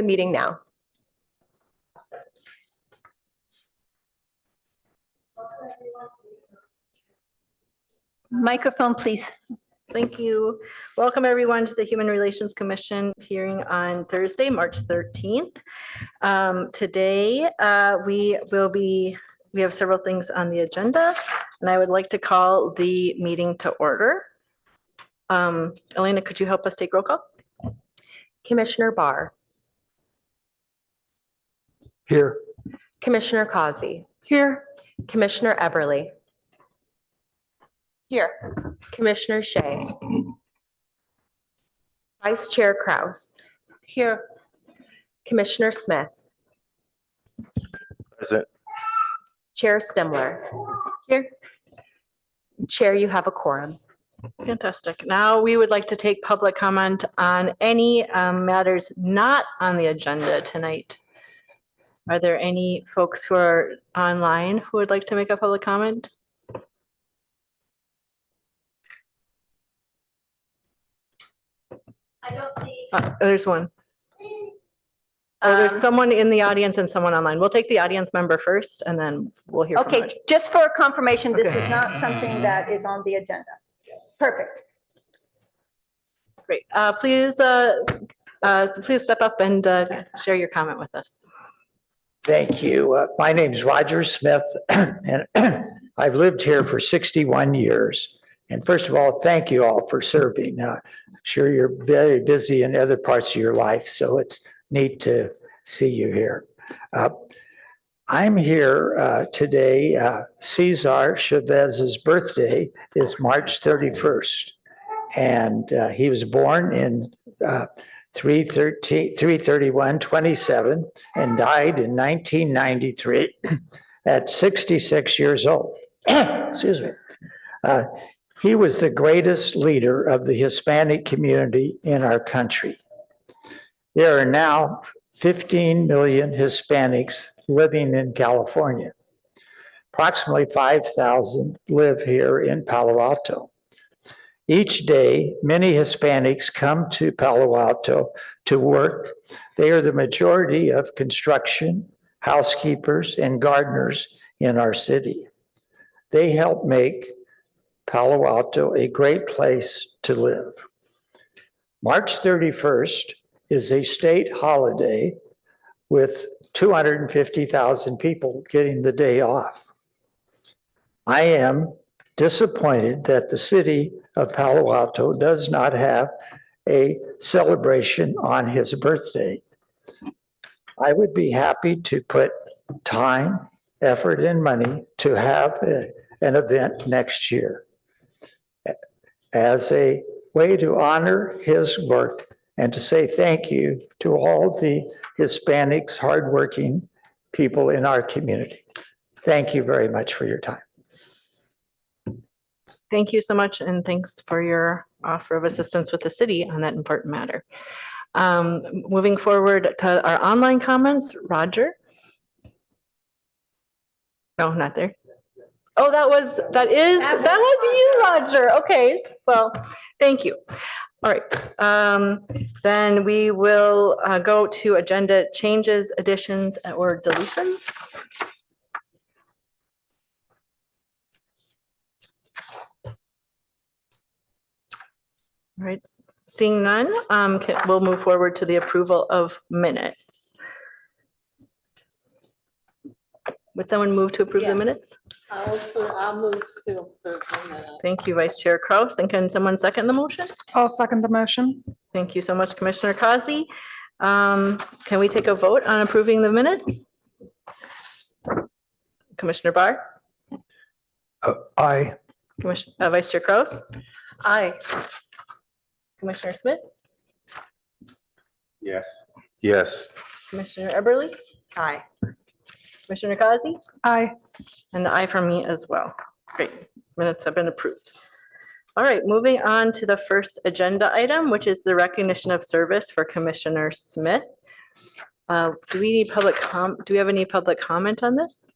meeting now. Microphone, please. Thank you. Welcome everyone to the Human Relations Commission hearing on Thursday, March 13th. Today, we have several things on the agenda, and I would like to call the meeting to order. Elena, could you help us take roll call? Commissioner Barr. Here. Commissioner Causey. Here. Commissioner Eberly. Here. Commissioner Shea. Vice Chair Kraus. Here. Commissioner Smith. Present. Chair Stimler. Here. Chair, you have a quorum. Fantastic. Now we would like to take public comment on any matters not on the agenda tonight. Are there any folks who are online who would like to make a public comment? I don't see. There's one. Oh, there's someone in the audience and someone online. We'll take the audience member first and then we'll hear from Okay, Roger. just for confirmation, this Okay. is not something that is on the agenda. Perfect. Great. Please step up and share your comment with us. Thank you. My name's Roger Smith, and I've lived here for 61 years. And first of all, thank you all for serving. I'm sure you're very busy in other parts of your life, so it's neat to see you here. I'm here today. Cesar Chavez's birthday is March 31st, and he was born in 3/31/27 and died in 1993 at 66 years old. Excuse me. He was the greatest leader of the Hispanic community in our country. There are now 15 million Hispanics living in California. Approximately 5,000 live here in Palo Alto. Each day, many Hispanics come to Palo Alto to work. They are the majority of construction, housekeepers, and gardeners in our city. They help make Palo Alto a great place to live. March 31st is a state holiday with 250,000 people getting the day off. I am disappointed that the city of Palo Alto does not have a celebration on his birthday. I would be happy to put time, effort, and money to have an event next year as a way to honor his work and to say thank you to all the Hispanics, hardworking people in our community. Thank you very much for your time. Thank you so much, and thanks for your offer of assistance with the city on that important matter. Moving forward to our online comments, Roger. No, not there. Oh, that was you, Roger. Okay, well, thank you. All right, then we will go to agenda changes, additions, or deletions. All right, seeing none, we'll move forward to the approval of minutes. Would someone move to approve the Yes. minutes? I'll move to approve the minutes. Thank you, Vice Chair Kraus. And can someone second the motion? I'll second the motion. Thank you so much, Commissioner Causey. Can we take a vote on approving the minutes? Commissioner Barr? Aye. Vice Chair Kraus? Aye. Commissioner Smith? Yes. Yes. Commissioner Eberly? Aye. Commissioner Causey? Aye. And the aye from me as well. Great, minutes have been approved. All right, moving on to the first agenda item, which is the recognition of service for Commissioner Smith. Do we have any public comment on this?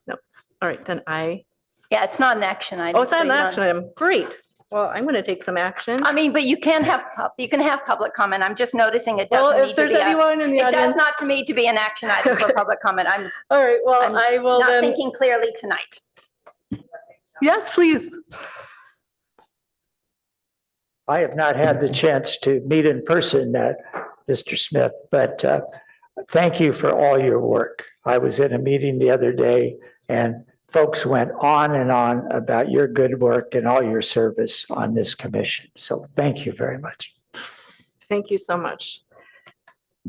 No. All right, then Yeah, it's not an action item. oh, it's not so an you don't- action item. Great. Well, I'm going to take some action. I mean, but you can have public comment. I'm just noticing it Well, doesn't if need to there's be anyone in the it does audience. not to me to be an action item for Okay. public comment. I'm All right, well, I will not then, thinking clearly tonight. yes, please. I have not had the chance to meet in person, Mr. Smith, but thank you for all your work. I was in a meeting the other day and folks went on and on about your good work and all your service on this commission. So thank you very much. Thank you so much.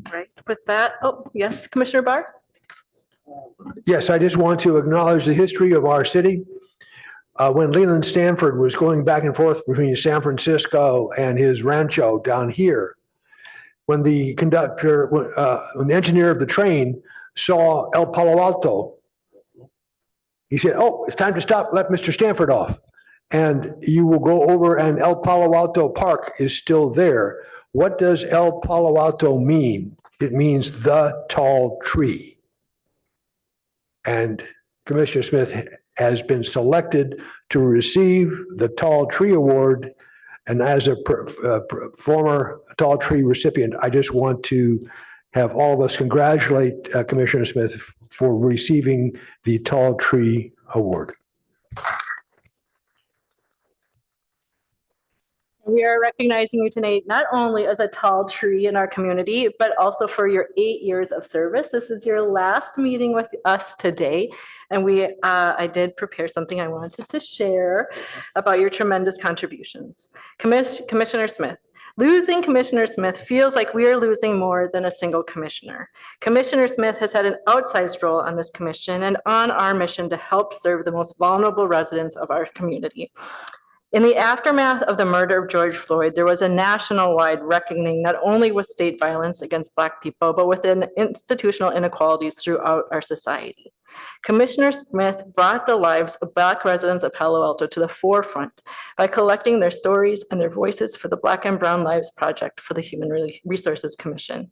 All right, with that, oh, yes, Commissioner Barr? Yes, I just want to acknowledge the history of our city. When Leland Stanford was going back and forth between San Francisco and his rancho down here, when the engineer of the train saw El Palo Alto, he said, "Oh, it's time to stop, let Mr. Stanford off." And you will go over and El Palo Alto Park is still there. What does El Palo Alto mean? It means the tall tree. And Commissioner Smith has been selected to receive the Tall Tree Award. And as a former Tall Tree recipient, I just want to have all of us congratulate Commissioner Smith for receiving the Tall Tree Award. We are recognizing you tonight not only as a tall tree in our community, but also for your 8 years of service. This is your last meeting with us today. And I did prepare something I wanted to share about your tremendous contributions. Commissioner Smith, losing Commissioner Smith feels like we are losing more than a single commissioner. Commissioner Smith has had an outsized role on this commission and on our mission to help serve the most vulnerable residents of our community. In the aftermath of the murder of George Floyd, there was a national-wide reckoning not only with state violence against Black people, but with institutional inequalities throughout our society. Commissioner Smith brought the lives of Black residents of Palo Alto to the forefront by collecting their stories and their voices for the Black and Brown Lives Project for the Human Resources Commission.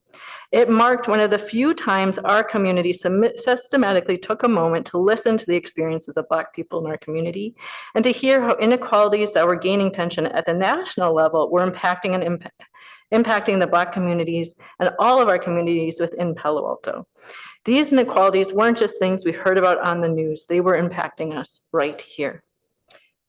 It marked one of the few times our community systematically took a moment to listen to the experiences of Black people in our community and to hear how inequalities that were gaining tension at the national level were impacting the Black communities and all of our communities within Palo Alto. These inequalities weren't just things we heard about on the news, they were impacting us right here.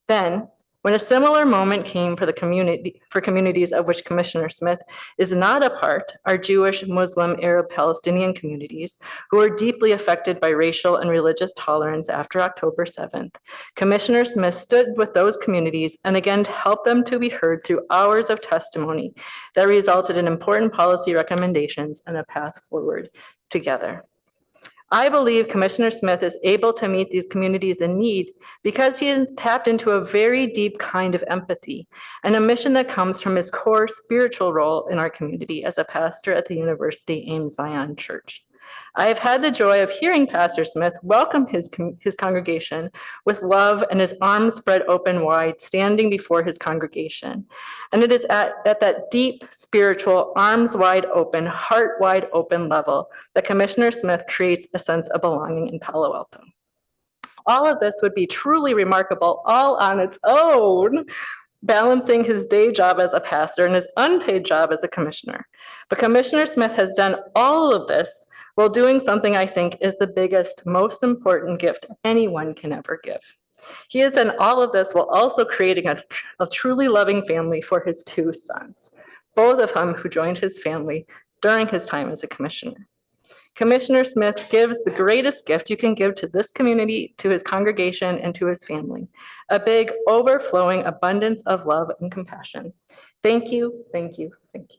Then, when a similar moment came for communities of which Commissioner Smith is not a part, our Jewish, Muslim, Arab, Palestinian communities, who were deeply affected by racial and religious tolerance after October 7th, Commissioner Smith stood with those communities and again to help them to be heard through hours of testimony that resulted in important policy recommendations and a path forward together. I believe Commissioner Smith is able to meet these communities in need because he has tapped into a very deep kind of empathy and a mission that comes from his core spiritual role in our community as a pastor at the University Ames Zion Church. I have had the joy of hearing Pastor Smith welcome his congregation with love and his arms spread open wide, standing before his congregation. And it is at that deep, spiritual, arms wide open, heart wide open level that Commissioner Smith creates a sense of belonging in Palo Alto. All of this would be truly remarkable all on its own, balancing his day job as a pastor and his unpaid job as a commissioner. But Commissioner Smith has done all of this while doing something I think is the biggest, most important gift anyone can ever give. He has done all of this while also creating a truly loving family for his 2 sons, both of whom who joined his family during his time as a commissioner. Commissioner Smith gives the greatest gift you can give to this community, to his congregation, and to his family, a big, overflowing abundance of love and compassion. Thank you, thank you, thank you.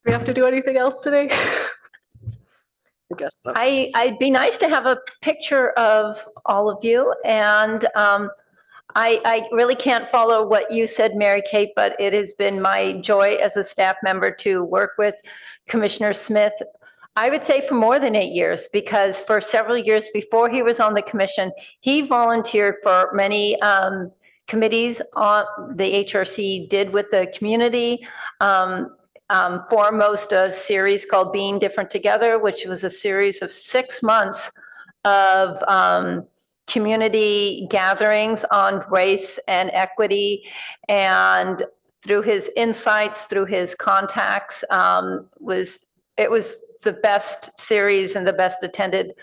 We have to do anything else today? I guess so. I'd be nice to have a picture of all of you, and I really can't follow what you said, Mary Kate, but it has been my joy as a staff member to work with Commissioner Smith. I would say for more than 8 years, because for several years before he was on the commission, he volunteered for many committees on the HRC did with the community. foremost a series called Being Different Together, which was a series of 6 months of community gatherings on race and equity. And through his insights, through his contacts, it was the best series and the best attended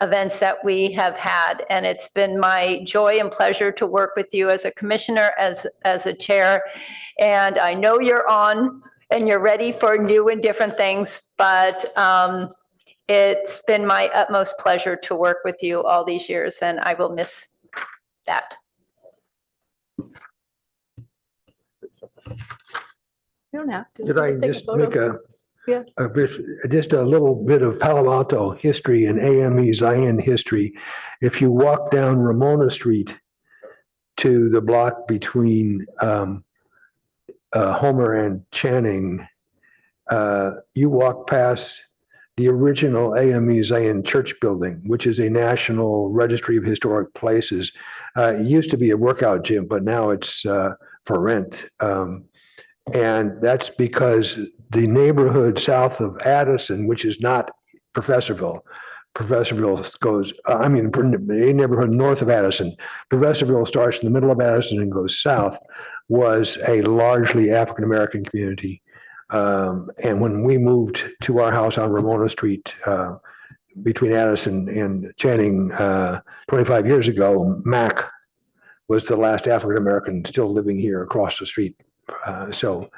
events that we have had. And it's been my joy and pleasure to work with you as a commissioner, as a chair. And I know you're on and you're ready for new and different things, but it's been my utmost pleasure to work with you all these years, and I will miss that. You don't have to. Did I Let's take a just photo. make Yeah. just a little bit of Palo Alto history and AME Zion history? If you walk down Ramona Street to the block between Homer and Channing, you walk past the original AME Zion Church building, which is a National Registry of Historic Places. It used to be a workout gym, but now it's for rent. And that's because the neighborhood south of Addison, which is not Professorville goes, the neighborhood north of Addison, Professorville starts in the middle of Addison and goes south, was a largely African-American community. And when we moved to our house on Ramona Street, between Addison and Channing, 25 years ago, Mac was the last African-American still living here across the street. So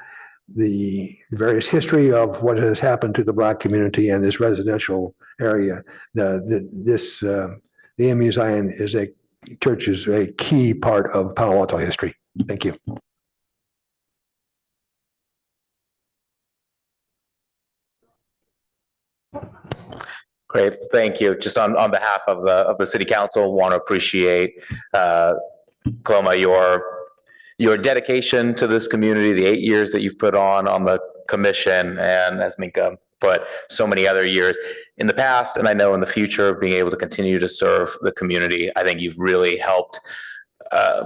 the various history of what has happened to the Black community and this residential area, the AME Zion church is a key part of Palo Alto history. Thank you. Great, thank you. Just on behalf of the city council, want to appreciate Cloma, your dedication to this community, the 8 years that you've put on the commission, and as Minka put, so many other years in the past, and I know in the future, being able to continue to serve the community. I think you've really helped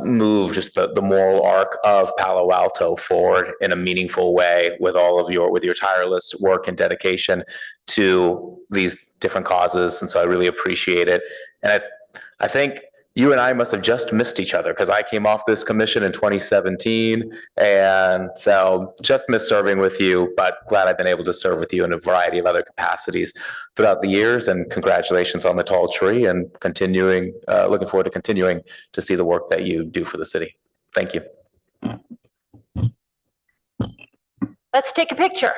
move just the moral arc of Palo Alto forward in a meaningful way with your tireless work and dedication to these different causes. And so I really appreciate it. And I think you and I must have just missed each other because I came off this commission in 2017. And so just missed serving with you, but glad I've been able to serve with you in a variety of other capacities throughout the years. And congratulations on the tall tree and looking forward to continuing to see the work that you do for the city. Thank you. Let's take a picture.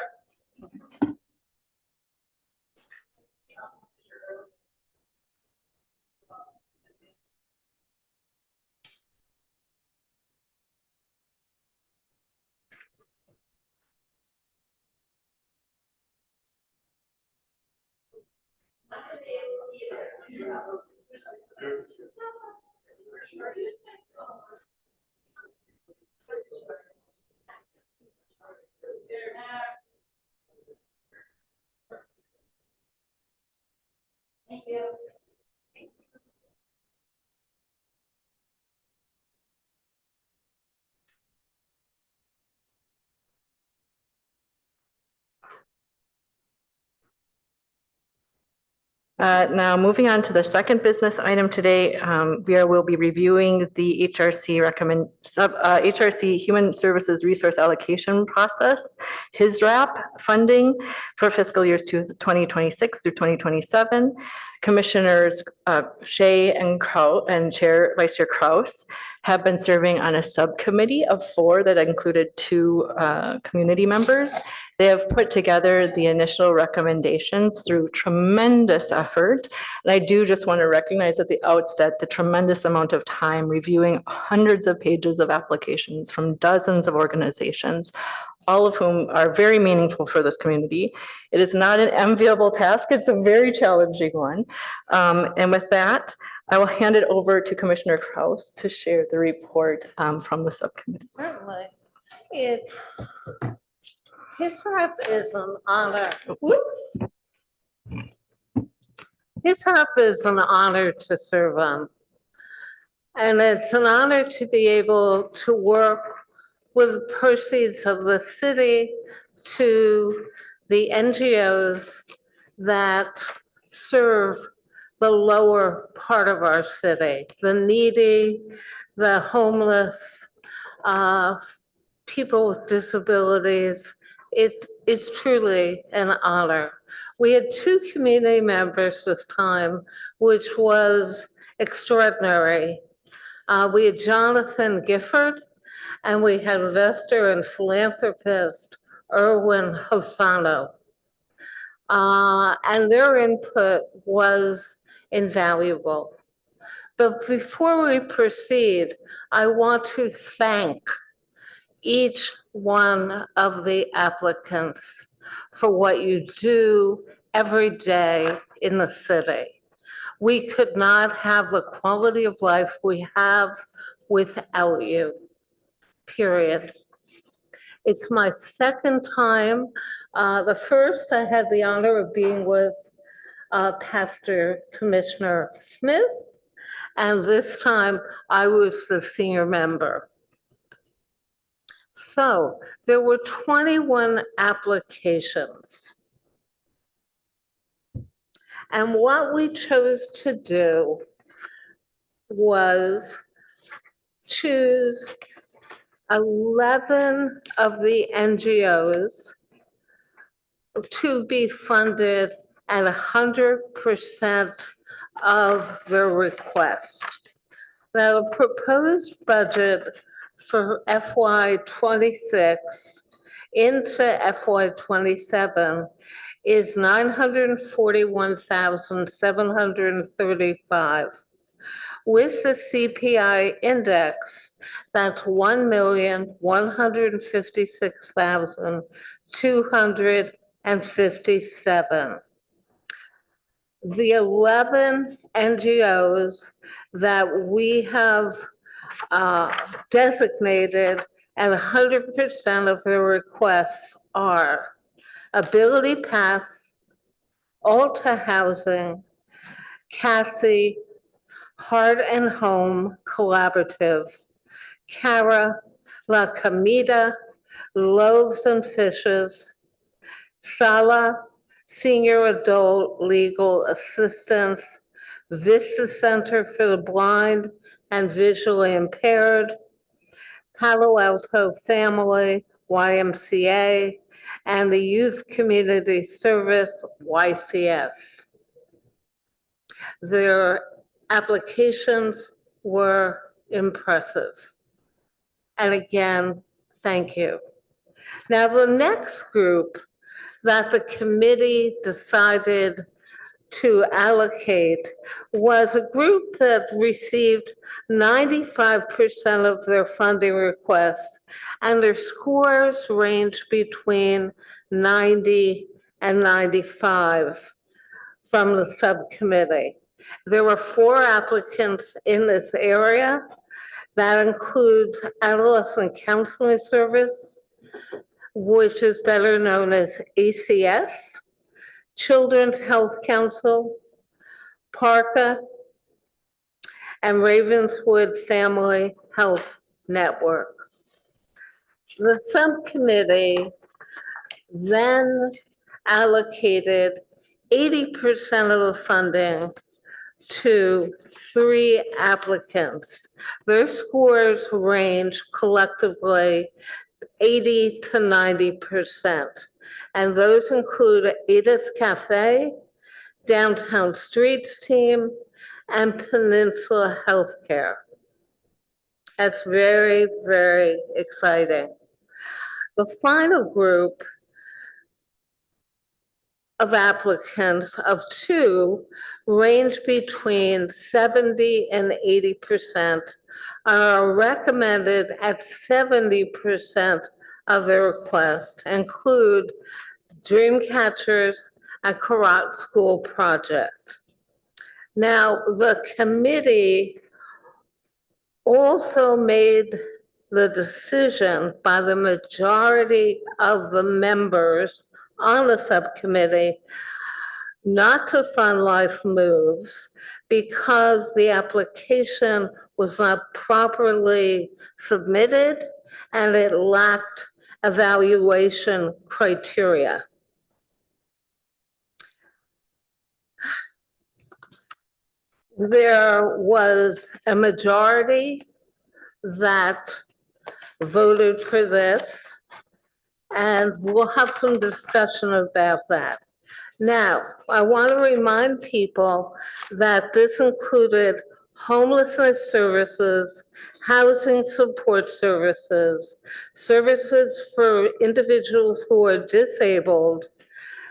Thank you. Now, moving on to the second business item today, we'll be reviewing the HRC Human Services Resource Allocation Process, HISRAP funding for fiscal years 2026 through 2027. Commissioners Shea and Vice Chair Kraus have been serving on a subcommittee of 4 that included 2 community members. They have put together the initial recommendations through tremendous effort. And I do just want to recognize at the outset the tremendous amount of time reviewing hundreds of pages of applications from dozens of organizations, all of whom are very meaningful for this community. It is not an enviable task. It's a very challenging one. And with that, I will hand it over to Commissioner Kraus to share the report from the subcommittee. Certainly. HISRAP is an honor. HISRAP is an honor to serve on. And it's an honor to be able to work with proceeds of the city to the NGOs that serve the lower part of our city, the needy, the homeless, people with disabilities. It's truly an honor. We had 2 community members this time, which was extraordinary. We had Jonathan Gifford, and we had investor and philanthropist Erwin Hosano. And their input was invaluable. But before we proceed, I want to thank each one of the applicants for what you do every day in the city. We could not have the quality of life we have without you, period. It's my second time. The first, I had the honor of being with Pastor Commissioner Smith, and this time I was the senior member. So there were 21 applications. And what we chose to do was choose 11 of the NGOs to be funded at 100% of their request. Now, the proposed budget for FY '26 into FY '27 is $941,735. With the CPI index, that's $1,156,257. The 11 NGOs that we have designated and 100% of their requests are Ability Path, Alta Housing, Cassie, Heart and Home Collaborative, Cara, La Comida, Loaves and Fishes, Sala, Senior Adult Legal Assistance, Vista Center for the Blind and Visually Impaired, Palo Alto Family, YMCA, and the Youth Community Service, YCS. Their applications were impressive. And again, thank you. Now, the next group that the committee decided to allocate was a group that received 95% of their funding requests, and their scores range between 90 and 95 from the subcommittee. There were 4 applicants in this area. That includes Adolescent Counseling Service, which is better known as ACS, Children's Health Council, PARCA, and Ravenswood Family Health Network. The subcommittee then allocated 80% of the funding to 3 applicants. Their scores range collectively 80 to 90%. And those include Ada's Cafe, Downtown Streets Team, and Peninsula Healthcare. That's very, very exciting. The final group of applicants of 2 range between 70 and 80% and are recommended at 70% of the request, include Dreamcatchers and Karat School Project. Now, the committee also made the decision by the majority of the members on the subcommittee not to fund Life Moves because the application was not properly submitted and it lacked evaluation criteria. There was a majority that voted for this, and we'll have some discussion about that. Now, I want to remind people that this included homelessness services, housing support services, services for individuals who are disabled,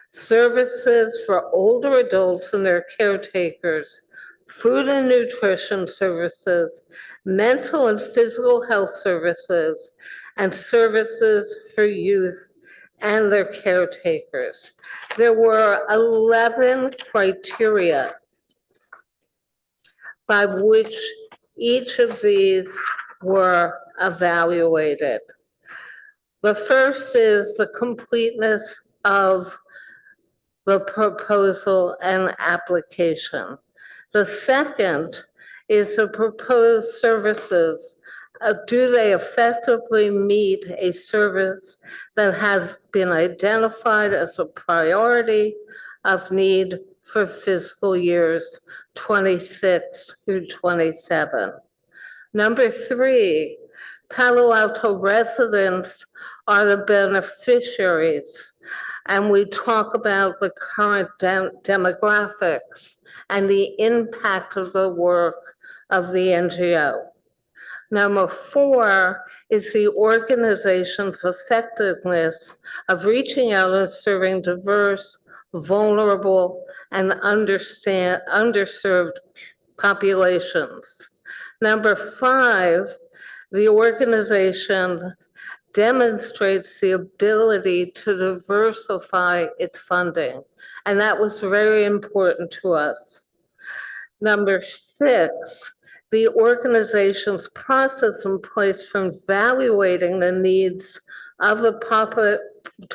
services for older adults and their caretakers, food and nutrition services, mental and physical health services, and services for youth and their caretakers. There were 11 criteria by which each of these were evaluated. The first is the completeness of the proposal and application. The second is the proposed services. Do they effectively meet a service that has been identified as a priority of need for fiscal years 26 through 27? Number three, Palo Alto residents are the beneficiaries, and we talk about the current demographics and the impact of the work of the NGO. Number four is the organization's effectiveness of reaching out and serving diverse, vulnerable, and underserved populations. Number five, the organization demonstrates the ability to diversify its funding, and that was very important to us. Number six, the organization's process in place for evaluating the needs of the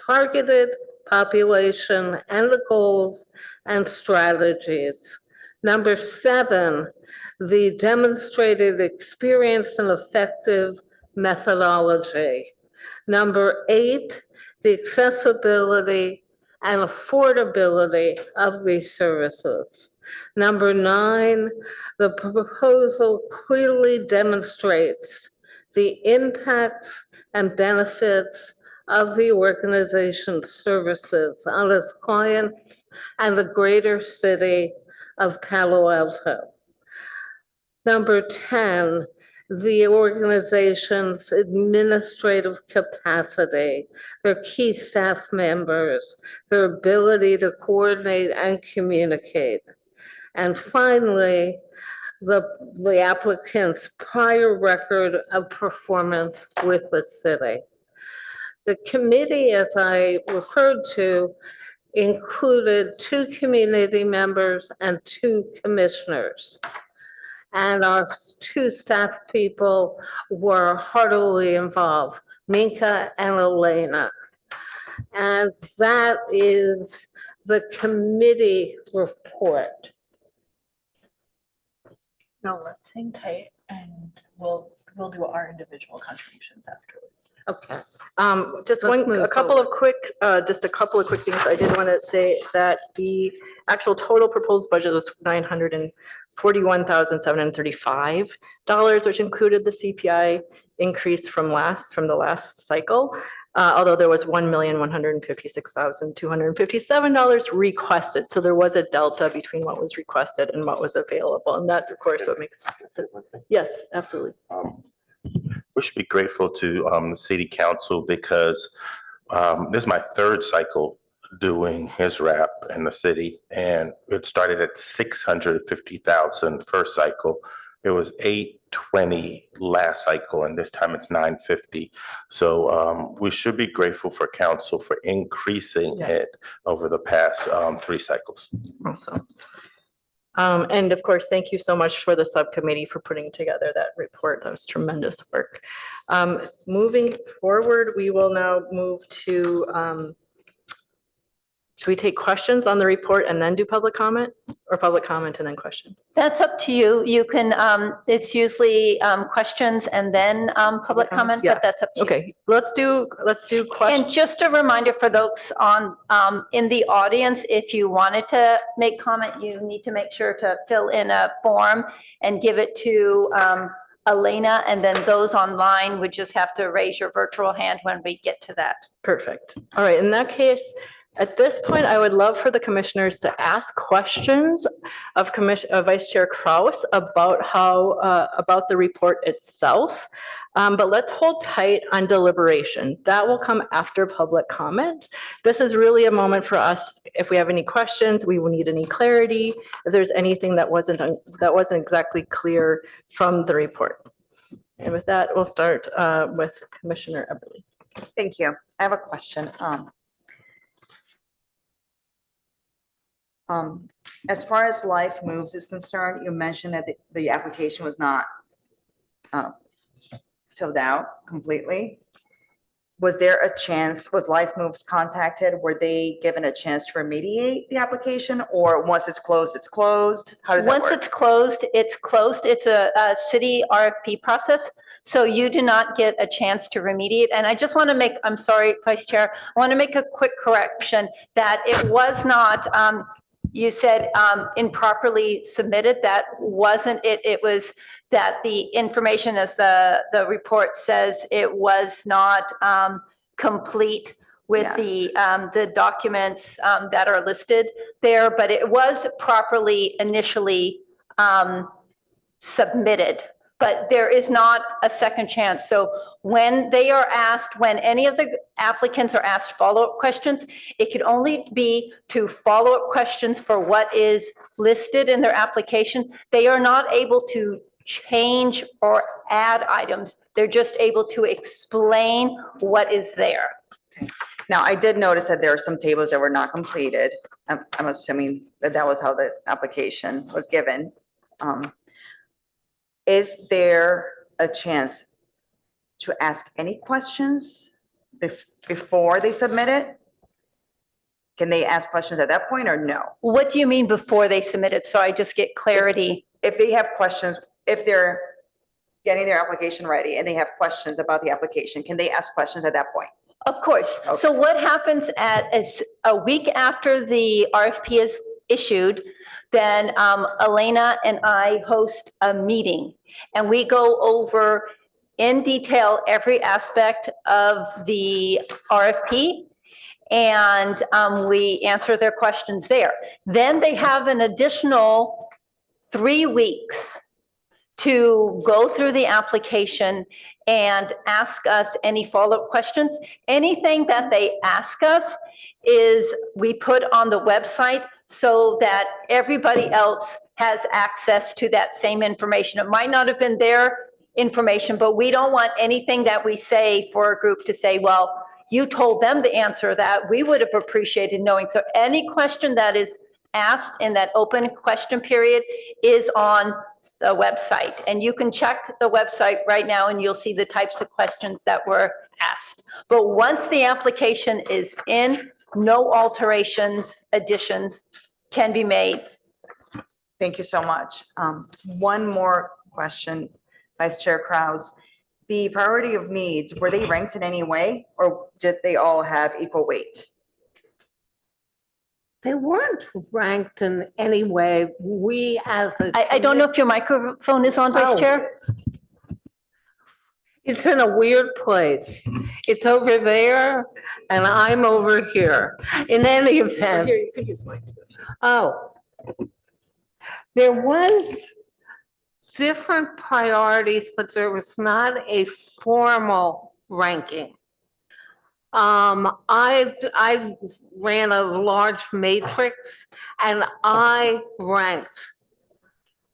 targeted population and the goals and strategies. Number seven, the demonstrated experience and effective methodology. Number eight, the accessibility and affordability of these services. Number nine, the proposal clearly demonstrates the impacts and benefits of the organization's services on its clients and the greater city of Palo Alto. Number 10, the organization's administrative capacity, their key staff members, their ability to coordinate and communicate. And finally, the applicant's prior record of performance with the city. The committee, as I referred to, included 2 community members and 2 commissioners. And our 2 staff people were heartily involved, Minka and Elena. And that is the committee report. No, let's hang tight and we'll do our individual contributions afterwards. Okay. Just Let's move a couple of quick things. I did want to say that the actual total proposed budget was $941,735, which included the CPI increase from the last cycle. Although there was $1,156,257 requested. So there was a delta between what was requested and what was available. And that's of course what makes sense. Yes, absolutely. We should be grateful to the city council because this is my 3rd cycle doing his rap in the city, and it started at 650,000 first cycle. It was 820 last cycle, and this time it's 950. So we should be grateful for council for increasing it over the past 3 cycles. Awesome. And of course, thank you so much for the subcommittee for putting together that report. That was tremendous work. Moving forward, we will now move to, should we take questions on the report and then do public comment? or public comment and then questions? That's up to you. You can, it's usually questions and then public comment, Yeah. but that's up to you. Okay, let's do And questions. just a reminder for those on, in the audience, if you wanted to make comment, you need to make sure to fill in a form and give it to Elena, and then those online would just have to raise your virtual hand when we get to that. Perfect. All right, in that case, at this point, I would love for the commissioners to ask questions of Vice Chair Kraus about about the report itself. But let's hold tight on deliberation. That will come after public comment. This is really a moment for us, if we have any questions, we will need any clarity, if there's anything that wasn't exactly clear from the report. And with that, we'll start with Commissioner Eberly. Thank you. I have a question. As far as Life Moves is concerned, you mentioned that the application was not filled out completely. Was there a chance, was Life Moves contacted? Were they given a chance to remediate the application, or once it's closed, it's closed? How does that Once work? it's closed, it's closed. It's a city RFP process. So you do not get a chance to remediate. And I just want to make, I'm sorry, Vice Chair, I want to make a quick correction that it was not, you said improperly submitted. That wasn't it. It was that the information, as the report says, it was not complete with the documents that are listed there, but it was properly initially submitted. But there is not a second chance. So when they are asked, when any of the applicants are asked follow-up questions, it could only be to follow-up questions for what is listed in their application. They are not able to change or add items. They're just able to explain what is there. Now, I did notice that there are some tables that were not completed. I'm assuming that that was how the application was given. Is there a chance to ask any questions before they submit it? Can they ask questions at that point or no? What do you mean before they submit it? So I just get clarity. If they have questions, if they're getting their application ready and they have questions about the application, can they ask questions at that point? Of course. So what happens is a week after the RFP is issued, then Elena and I host a meeting and we go over in detail every aspect of the RFP, and we answer their questions there. Then they have an additional 3 weeks to go through the application and ask us any follow-up questions. Anything that they ask us is we put on the website so that everybody else has access to that same information. It might not have been their information, but we don't want anything that we say for a group to say, well, you told them the answer that we would have appreciated knowing. So any question that is asked in that open question period is on the website. And you can check the website right now and you'll see the types of questions that were asked. But once the application is in, no alterations, additions can be made. Thank you so much. One more question, Vice Chair Kraus. The priority of needs, were they ranked in any way or did they all have equal weight? They weren't ranked in any way. We as a. I don't know if your microphone is on, Vice Oh. Chair? It's in a weird place. It's over there and I'm over here. In any event, Here, you can use mine too. oh. There was different priorities, but there was not a formal ranking. I ran a large matrix and I ranked.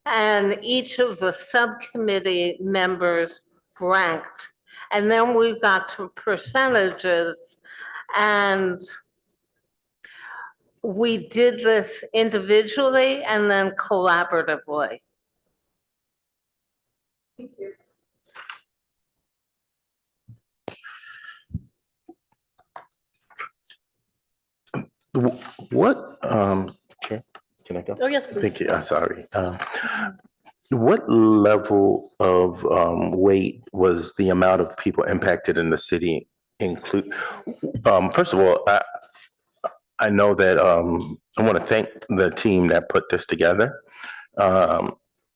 And each of the subcommittee members ranked. And then we got to percentages and we did this individually and then collaboratively. Thank you. What, okay. Can I go? Oh, yes, please. Thank you. I'm sorry. What level of weight was the amount of people impacted in the city include? First of all, I know that I want to thank the team that put this together.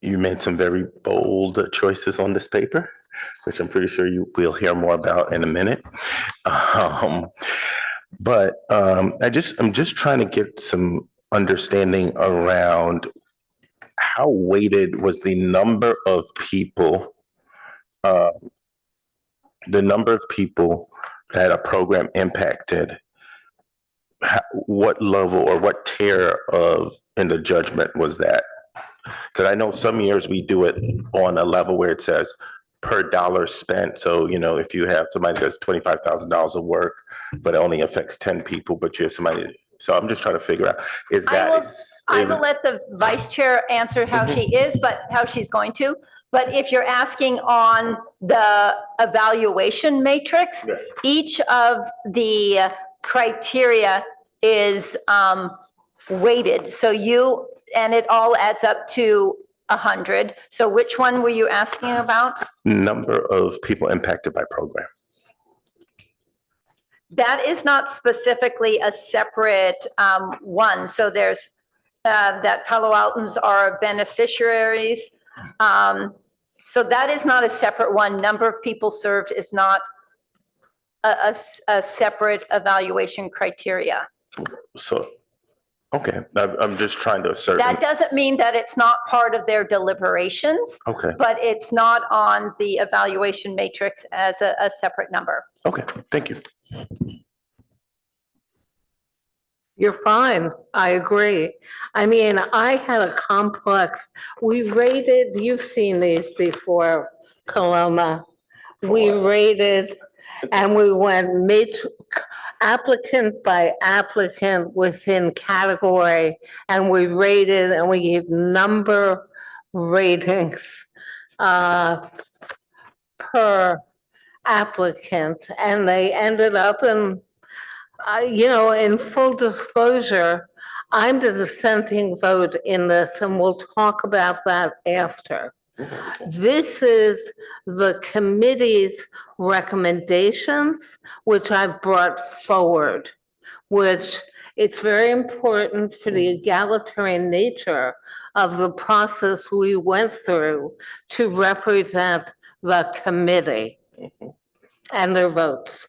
You made some very bold choices on this paper, which I'm pretty sure you will hear more about in a minute. But I'm just trying to get some understanding around how weighted was the number of people, that a program impacted. What level or what tier of in the judgment was that? Because I know some years we do it on a level where it says per dollar spent. So, if you have somebody that does $25,000 of work, but it only affects 10 people, but you have somebody. So I'm just trying to figure out, is that? I will let the vice chair answer how she is, but how she's going to. But if you're asking on the evaluation matrix, Yes. each of the criteria is weighted. So and it all adds up to 100. So which one were you asking about? Number of people impacted by program. That is not specifically a separate one. So there's that Palo Altans are beneficiaries. So that is not a separate one. Number of people served is not a separate evaluation criteria. So, okay, I'm just trying to assert. That doesn't mean that it's not part of their deliberations, Okay, but it's not on the evaluation matrix as a separate number. okay, thank you. You're fine. I agree. I mean, I had a complex, we rated, you've seen these before, Coloma. We rated and we went applicant by applicant within category, and we rated and we gave number ratings per applicant, and they ended up in in full disclosure, I'm the dissenting vote in this, and we'll talk about that after. This is the committee's recommendations, which I brought forward, which it's very important for the egalitarian nature of the process we went through to represent the committee and their votes.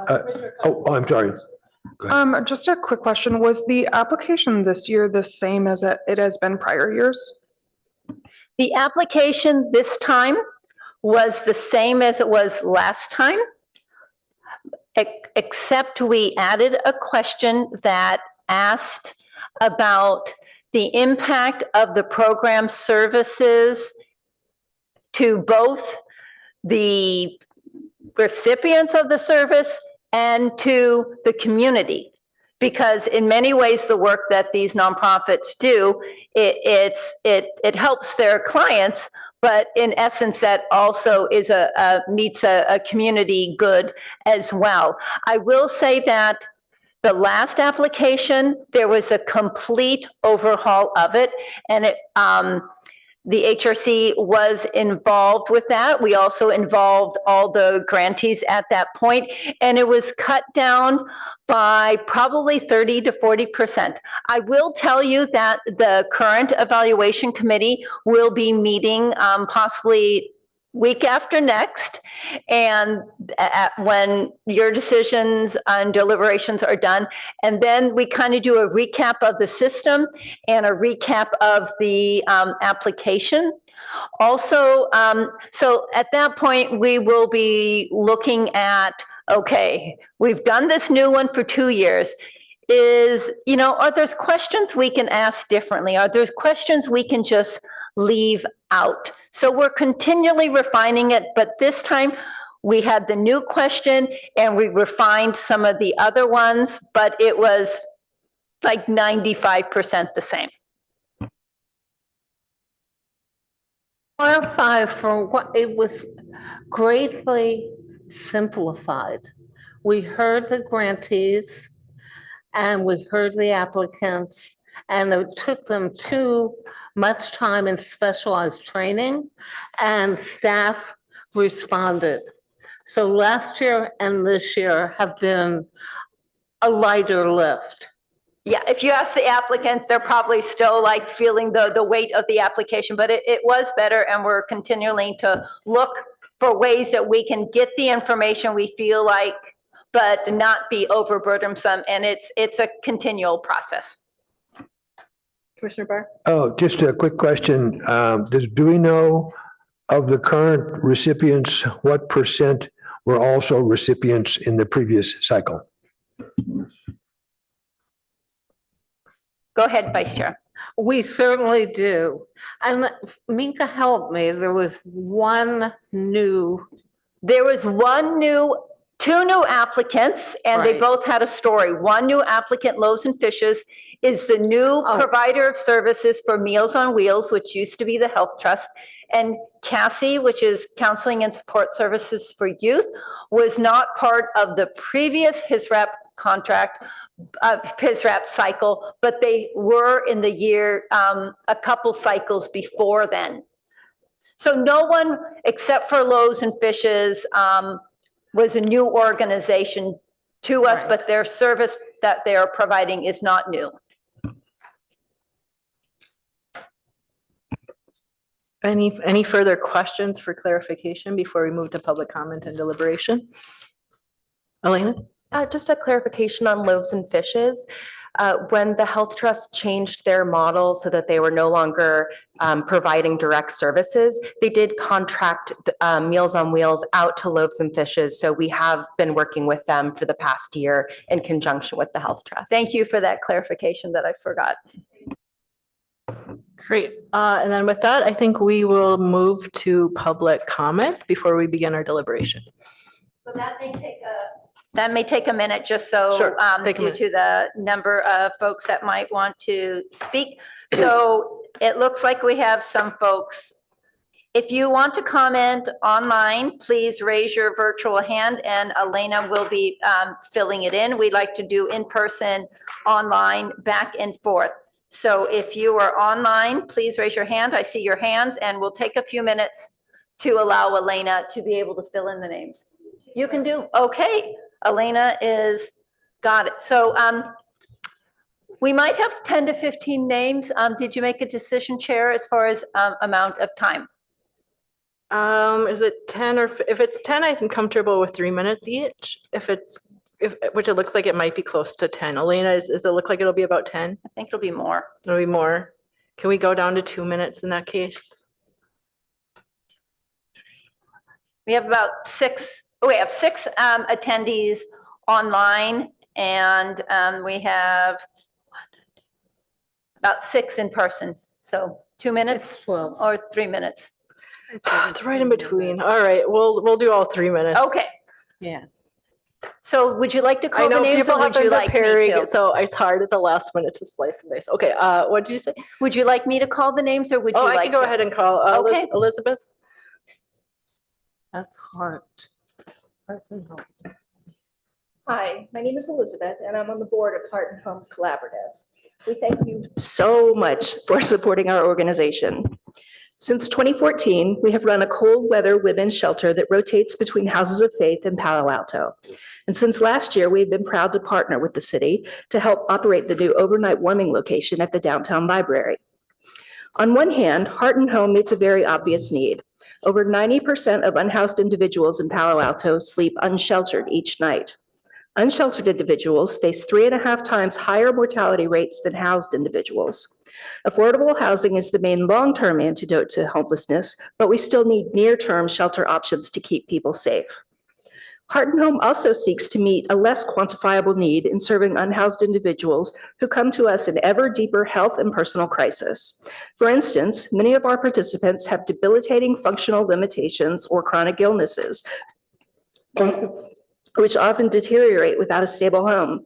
I'm sorry. Just a quick question. Was the application this year the same as it has been prior years? The application this time was the same as it was last time, except we added a question that asked about the impact of the program services to both the recipients of the service and to the community. Because in many ways, the work that these nonprofits do, it helps their clients, but in essence, that also is meets a community good as well. I will say that the last application, there was a complete overhaul of it, and the HRC was involved with that. We also involved all the grantees at that point, and it was cut down by probably 30 to 40%. I will tell you that the current evaluation committee will be meeting possibly week after next, and when your decisions and deliberations are done, and then we kind of do a recap of the system and a recap of the application. Also, so at that point, we will be looking at, okay, we've done this new one for 2 years. Are there questions we can ask differently? Are there questions we can just leave out? So we're continually refining it, but this time we had the new question and we refined some of the other ones, but it was like 95% the same. Clarify for what it was greatly simplified. We heard the grantees and we heard the applicants, and it took them too much time in specialized training, and staff responded. So last year and this year have been a lighter lift. Yeah, if you ask the applicants, they're probably still like feeling the weight of the application, but it was better, and we're continuing to look for ways that we can get the information we feel like, but not be overburdensome, and it's a continual process. Commissioner Barr? Oh, just a quick question. Do we know of the current recipients, what percent were also recipients in the previous cycle? Go ahead, Vice Chair. We certainly do. And Minka helped me, there was Two new applicants, and they Right. both had a story. One new applicant, Loaves and Fishes, is the new provider of services for Meals on Wheels, which used to be the Health Trust. And Cassie, which is Counseling and Support Services for Youth, was not part of the previous HISRAP contract, HISRAP cycle, but they were in the year, a couple cycles before then. So no one except for Loaves and Fishes was a new organization to us, but their service that they are providing is not new. Any further questions for clarification before we move to public comment and deliberation? Elena? Just a clarification on Loaves and Fishes. When the Health Trust changed their model so that they were no longer providing direct services, they did contract Meals on Wheels out to Loaves and Fishes. So we have been working with them for the past year in conjunction with the Health Trust. Thank you for that clarification that I forgot. Great. And then with that, I think we will move to public comment before we begin our deliberation. So that may take a minute, just so, Sure, take a due minute. to the number of folks that might want to speak. So it looks like we have some folks. If you want to comment online, please raise your virtual hand and Elena will be filling it in. We like to do in-person, online, back and forth. So if you are online, please raise your hand. I see your hands, and we'll take a few minutes to allow Elena to be able to fill in the names. You can do, okay. Elena got it. So we might have 10 to 15 names. Did you make a decision, Chair, as far as amount of time? Is it 10 or if it's 10, I'm comfortable with 3 minutes each. Which it looks like it might be close to 10. Elena, does it look like it'll be about 10? I think it'll be more. It'll be more. Can we go down to 2 minutes in that case? We have about six attendees online, and we have about 6 in person. So 2 minutes 12. or 3 minutes? It's right in between. All right, we'll do all 3 minutes. Okay. Yeah. So would you like to I call the know names, people or have would you been like me preparing, to? so it's hard at the last minute to slice and dice. Okay, what did you say? Would you like me to call the names, or would you Oh, like I can go to? ahead and call Okay. Elizabeth. That's hard. Hi, my name is Elizabeth, and I'm on the board of Heart and Home Collaborative. We thank you so much for supporting our organization. Since 2014, we have run a cold weather women's shelter that rotates between Houses of Faith and Palo Alto. And since last year, we've been proud to partner with the city to help operate the new overnight warming location at the downtown library. On one hand, Heart and Home meets a very obvious need. Over 90% of unhoused individuals in Palo Alto sleep unsheltered each night. Unsheltered individuals face 3.5 times higher mortality rates than housed individuals. Affordable housing is the main long-term antidote to homelessness, but we still need near-term shelter options to keep people safe. Heart and Home also seeks to meet a less quantifiable need in serving unhoused individuals who come to us in ever deeper health and personal crisis. For instance, many of our participants have debilitating functional limitations or chronic illnesses, which often deteriorate without a stable home.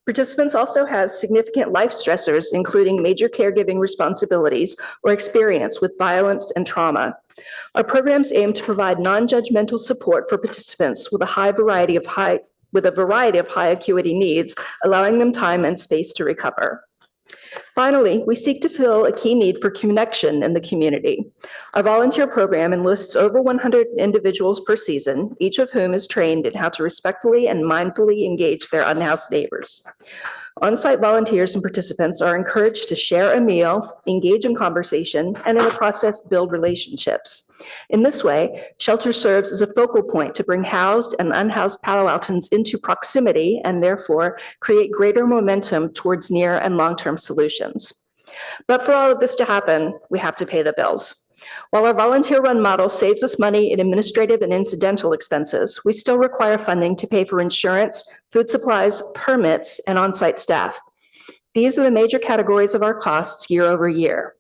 Participants also have significant life stressors, including major caregiving responsibilities or experience with violence and trauma. Our programs aim to provide non-judgmental support for participants with a high variety of with a variety of high acuity needs, allowing them time and space to recover. Finally, we seek to fill a key need for connection in the community. Our volunteer program enlists over 100 individuals per season, each of whom is trained in how to respectfully and mindfully engage their unhoused neighbors. On-site volunteers and participants are encouraged to share a meal, engage in conversation, and in the process, build relationships. In this way, shelter serves as a focal point to bring housed and unhoused Palo Altans into proximity and therefore create greater momentum towards near and long-term solutions. But for all of this to happen, we have to pay the bills. While our volunteer-run model saves us money in administrative and incidental expenses, we still require funding to pay for insurance, food supplies, permits, and on-site staff. These are the major categories of our costs year over year.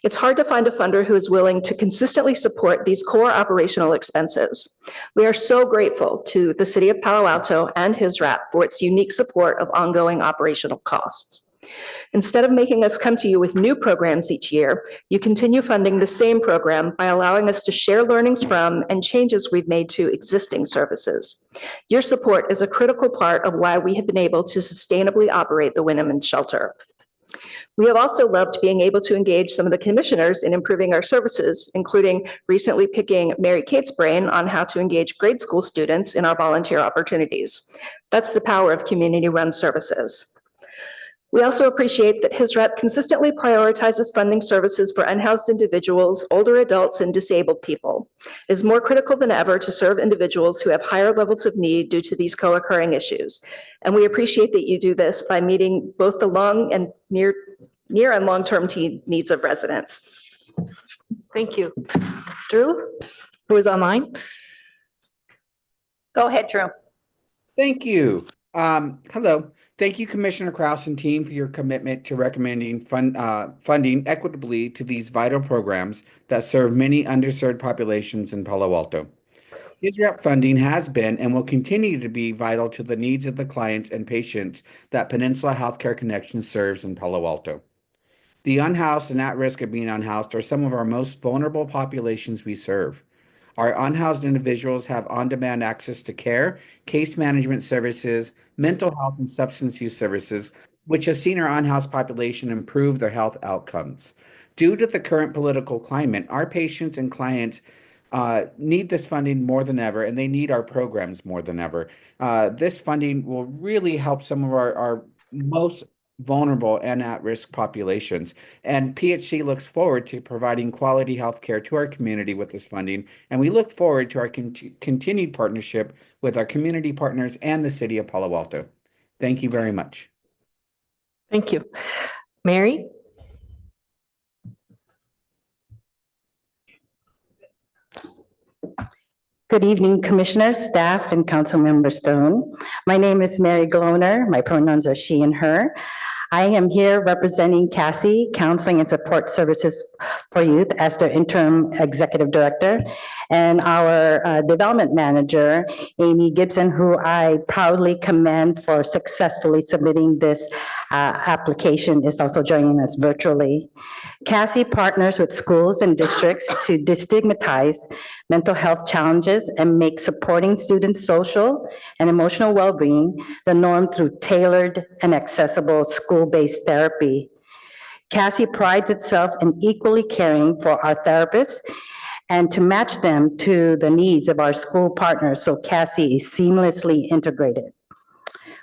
It's hard to find a funder who is willing to consistently support these core operational expenses. We are so grateful to the City of Palo Alto and HISRAP for its unique support of ongoing operational costs. Instead of making us come to you with new programs each year, you continue funding the same program by allowing us to share learnings from and changes we've made to existing services. Your support is a critical part of why we have been able to sustainably operate the Winneman Shelter. We have also loved being able to engage some of the commissioners in improving our services, including recently picking Mary Kate's brain on how to engage grade school students in our volunteer opportunities. That's the power of community-run services. We also appreciate that HISRAP consistently prioritizes funding services for unhoused individuals, older adults, and disabled people. It is more critical than ever to serve individuals who have higher levels of need due to these co-occurring issues. And we appreciate that you do this by meeting both the long and near and long-term needs of residents. Thank you. Drew, who is online? Go ahead, Drew. Thank you. Hello. Thank you, Commissioner Kraus and team, for your commitment to recommending funding equitably to these vital programs that serve many underserved populations in Palo Alto. HISRAP funding has been and will continue to be vital to the needs of the clients and patients that Peninsula Healthcare Connection serves in Palo Alto. The unhoused and at risk of being unhoused are some of our most vulnerable populations we serve. Our unhoused individuals have on-demand access to care, case management services, mental health and substance use services, which has seen our unhoused population improve their health outcomes. Due to the current political climate, our patients and clients need this funding more than ever, and they need our programs more than ever. This funding will really help some of our most vulnerable and at-risk populations. And PHC looks forward to providing quality health care to our community with this funding, and we look forward to our continued partnership with our community partners and the City of Palo Alto. Thank you very much. Thank you. Mary? Good evening, Commissioners, staff, and Councilmember Stone. My name is Mary Gloner. My pronouns are she and her. I am here representing Cassie Counseling and Support Services for Youth as their interim executive director, and our development manager, Amy Gibson, who I proudly commend for successfully submitting this application, is also joining us virtually. Cassie partners with schools and districts to destigmatize mental health challenges and make supporting students' social and emotional well-being the norm through tailored and accessible school-based therapy. Cassie prides itself in equally caring for our therapists and to match them to the needs of our school partners, so Cassie is seamlessly integrated.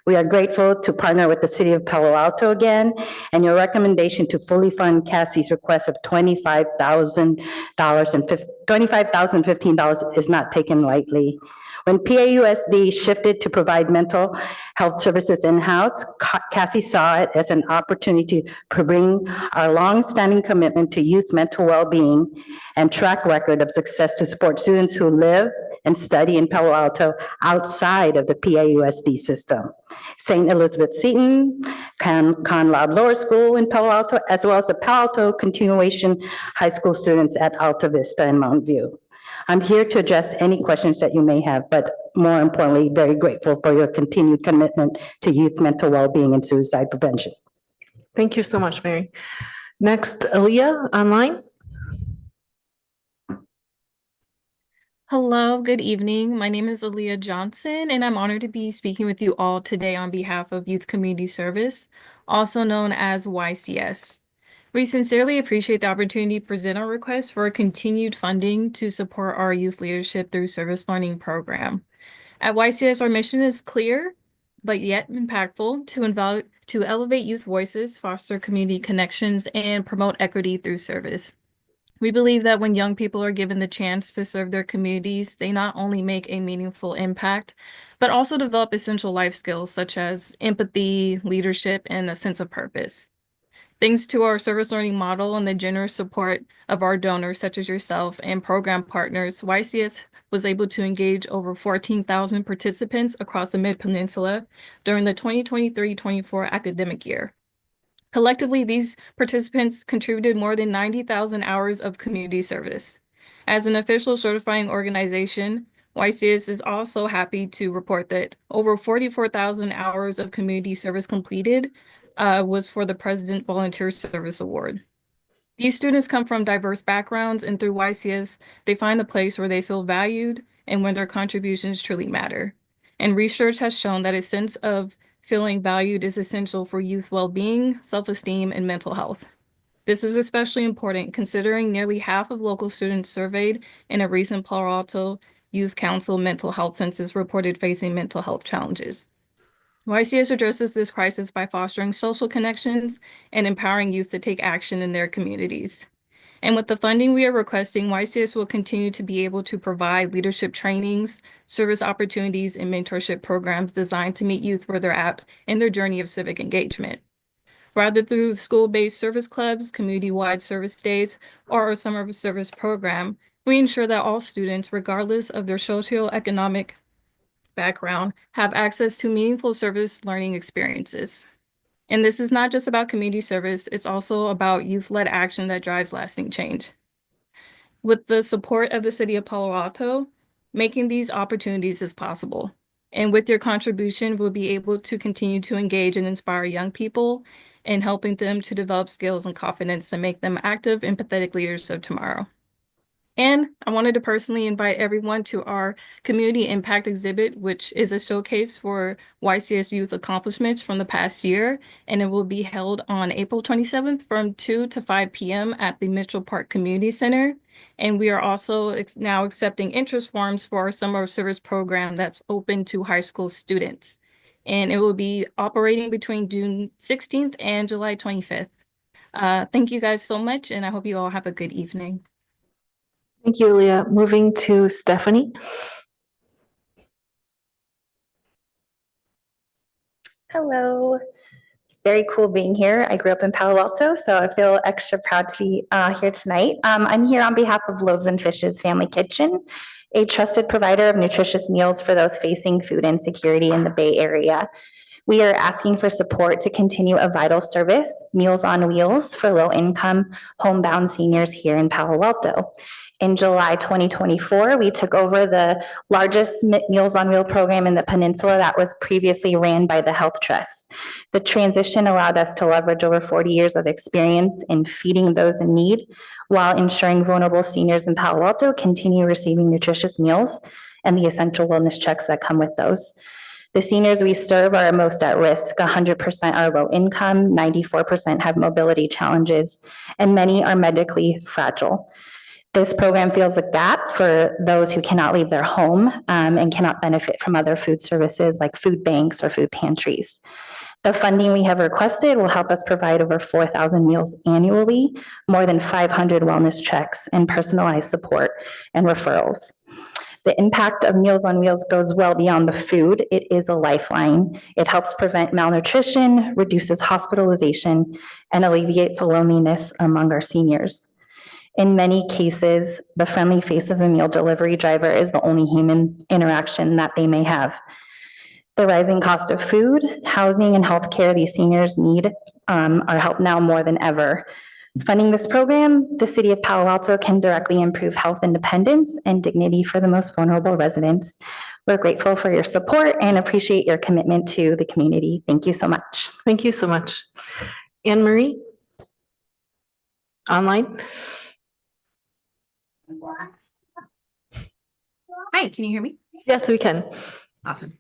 We are grateful to partner with the City of Palo Alto again, and your recommendation to fully fund Cassie's request of $25,015 is not taken lightly. When PAUSD shifted to provide mental health services in-house, Cassie saw it as an opportunity to bring our long-standing commitment to youth mental well-being and track record of success to support students who live and study in Palo Alto outside of the PAUSD system. St. Elizabeth Seton, Conlob Lower School in Palo Alto, as well as the Palo Alto Continuation High School students at Alta Vista and Mountain View. I'm here to address any questions that you may have, but more importantly, very grateful for your continued commitment to youth mental well-being and suicide prevention. Thank you so much, Mary. Next, Aaliyah, online. Hello, good evening. My name is Aaliyah Johnson, and I'm honored to be speaking with you all today on behalf of Youth Community Service, also known as YCS. We sincerely appreciate the opportunity to present our request for continued funding to support our youth leadership through service learning program. At YCS, our mission is clear, but yet impactful to elevate youth voices, foster community connections, and promote equity through service. We believe that when young people are given the chance to serve their communities, they not only make a meaningful impact, but also develop essential life skills such as empathy, leadership, and a sense of purpose. Thanks to our service learning model and the generous support of our donors, such as yourself and program partners, YCS was able to engage over 14,000 participants across the Mid-Peninsula during the 2023-24 academic year. Collectively, these participants contributed more than 90,000 hours of community service. As an official certifying organization, YCS is also happy to report that over 44,000 hours of community service completed was for the President Volunteer Service Award. These students come from diverse backgrounds, and through YCS, they find a place where they feel valued and where their contributions truly matter. And research has shown that a sense of feeling valued is essential for youth well-being, self-esteem, and mental health. This is especially important considering nearly half of local students surveyed in a recent Palo Alto Youth Council mental health census reported facing mental health challenges. YCS addresses this crisis by fostering social connections and empowering youth to take action in their communities. And with the funding we are requesting, YCS will continue to be able to provide leadership trainings, service opportunities, and mentorship programs designed to meet youth where they're at in their journey of civic engagement. Rather through school-based service clubs, community-wide service days, or a summer service program, we ensure that all students, regardless of their socioeconomic background, have access to meaningful service learning experiences. And this is not just about community service, it's also about youth-led action that drives lasting change. With the support of the City of Palo Alto, making these opportunities is possible. And with your contribution, we'll be able to continue to engage and inspire young people and helping them to develop skills and confidence to make them active, empathetic leaders of tomorrow. And I wanted to personally invite everyone to our community impact exhibit, which is a showcase for YCS youth accomplishments from the past year. And it will be held on April 27th from 2 to 5 p.m. at the Mitchell Park Community Center. And we are also now accepting interest forms for our summer service program that's open to high school students. And it will be operating between June 16th and July 25th. Thank you guys so much, and I hope you all have a good evening. Thank you, Leah. Moving to Stephanie. Hello. Very cool being here. I grew up in Palo Alto, so I feel extra proud to be here tonight. I'm here on behalf of Loaves and Fishes Family Kitchen, a trusted provider of nutritious meals for those facing food insecurity in the Bay Area. We are asking for support to continue a vital service, Meals on Wheels, for low-income, homebound seniors here in Palo Alto. In July 2024, we took over the largest Meals on Wheels program in the peninsula that was previously ran by the Health Trust. The transition allowed us to leverage over 40 years of experience in feeding those in need while ensuring vulnerable seniors in Palo Alto continue receiving nutritious meals and the essential wellness checks that come with those. The seniors we serve are most at risk. 100% are low income, 94% have mobility challenges, and many are medically fragile. This program fills a gap for those who cannot leave their home and cannot benefit from other food services like food banks or food pantries. The funding we have requested will help us provide over 4,000 meals annually, more than 500 wellness checks, and personalized support and referrals. The impact of Meals on Wheels goes well beyond the food. It is a lifeline. It helps prevent malnutrition, reduces hospitalization, and alleviates loneliness among our seniors. In many cases, the friendly face of a meal delivery driver is the only human interaction that they may have. The rising cost of food, housing, and healthcare these seniors need our help now more than ever. Funding this program, the City of Palo Alto can directly improve health independence and dignity for the most vulnerable residents. We're grateful for your support and appreciate your commitment to the community. Thank you so much. Thank you so much. Anne Marie? Online? Hi, can you hear me? Yes, we can. Awesome.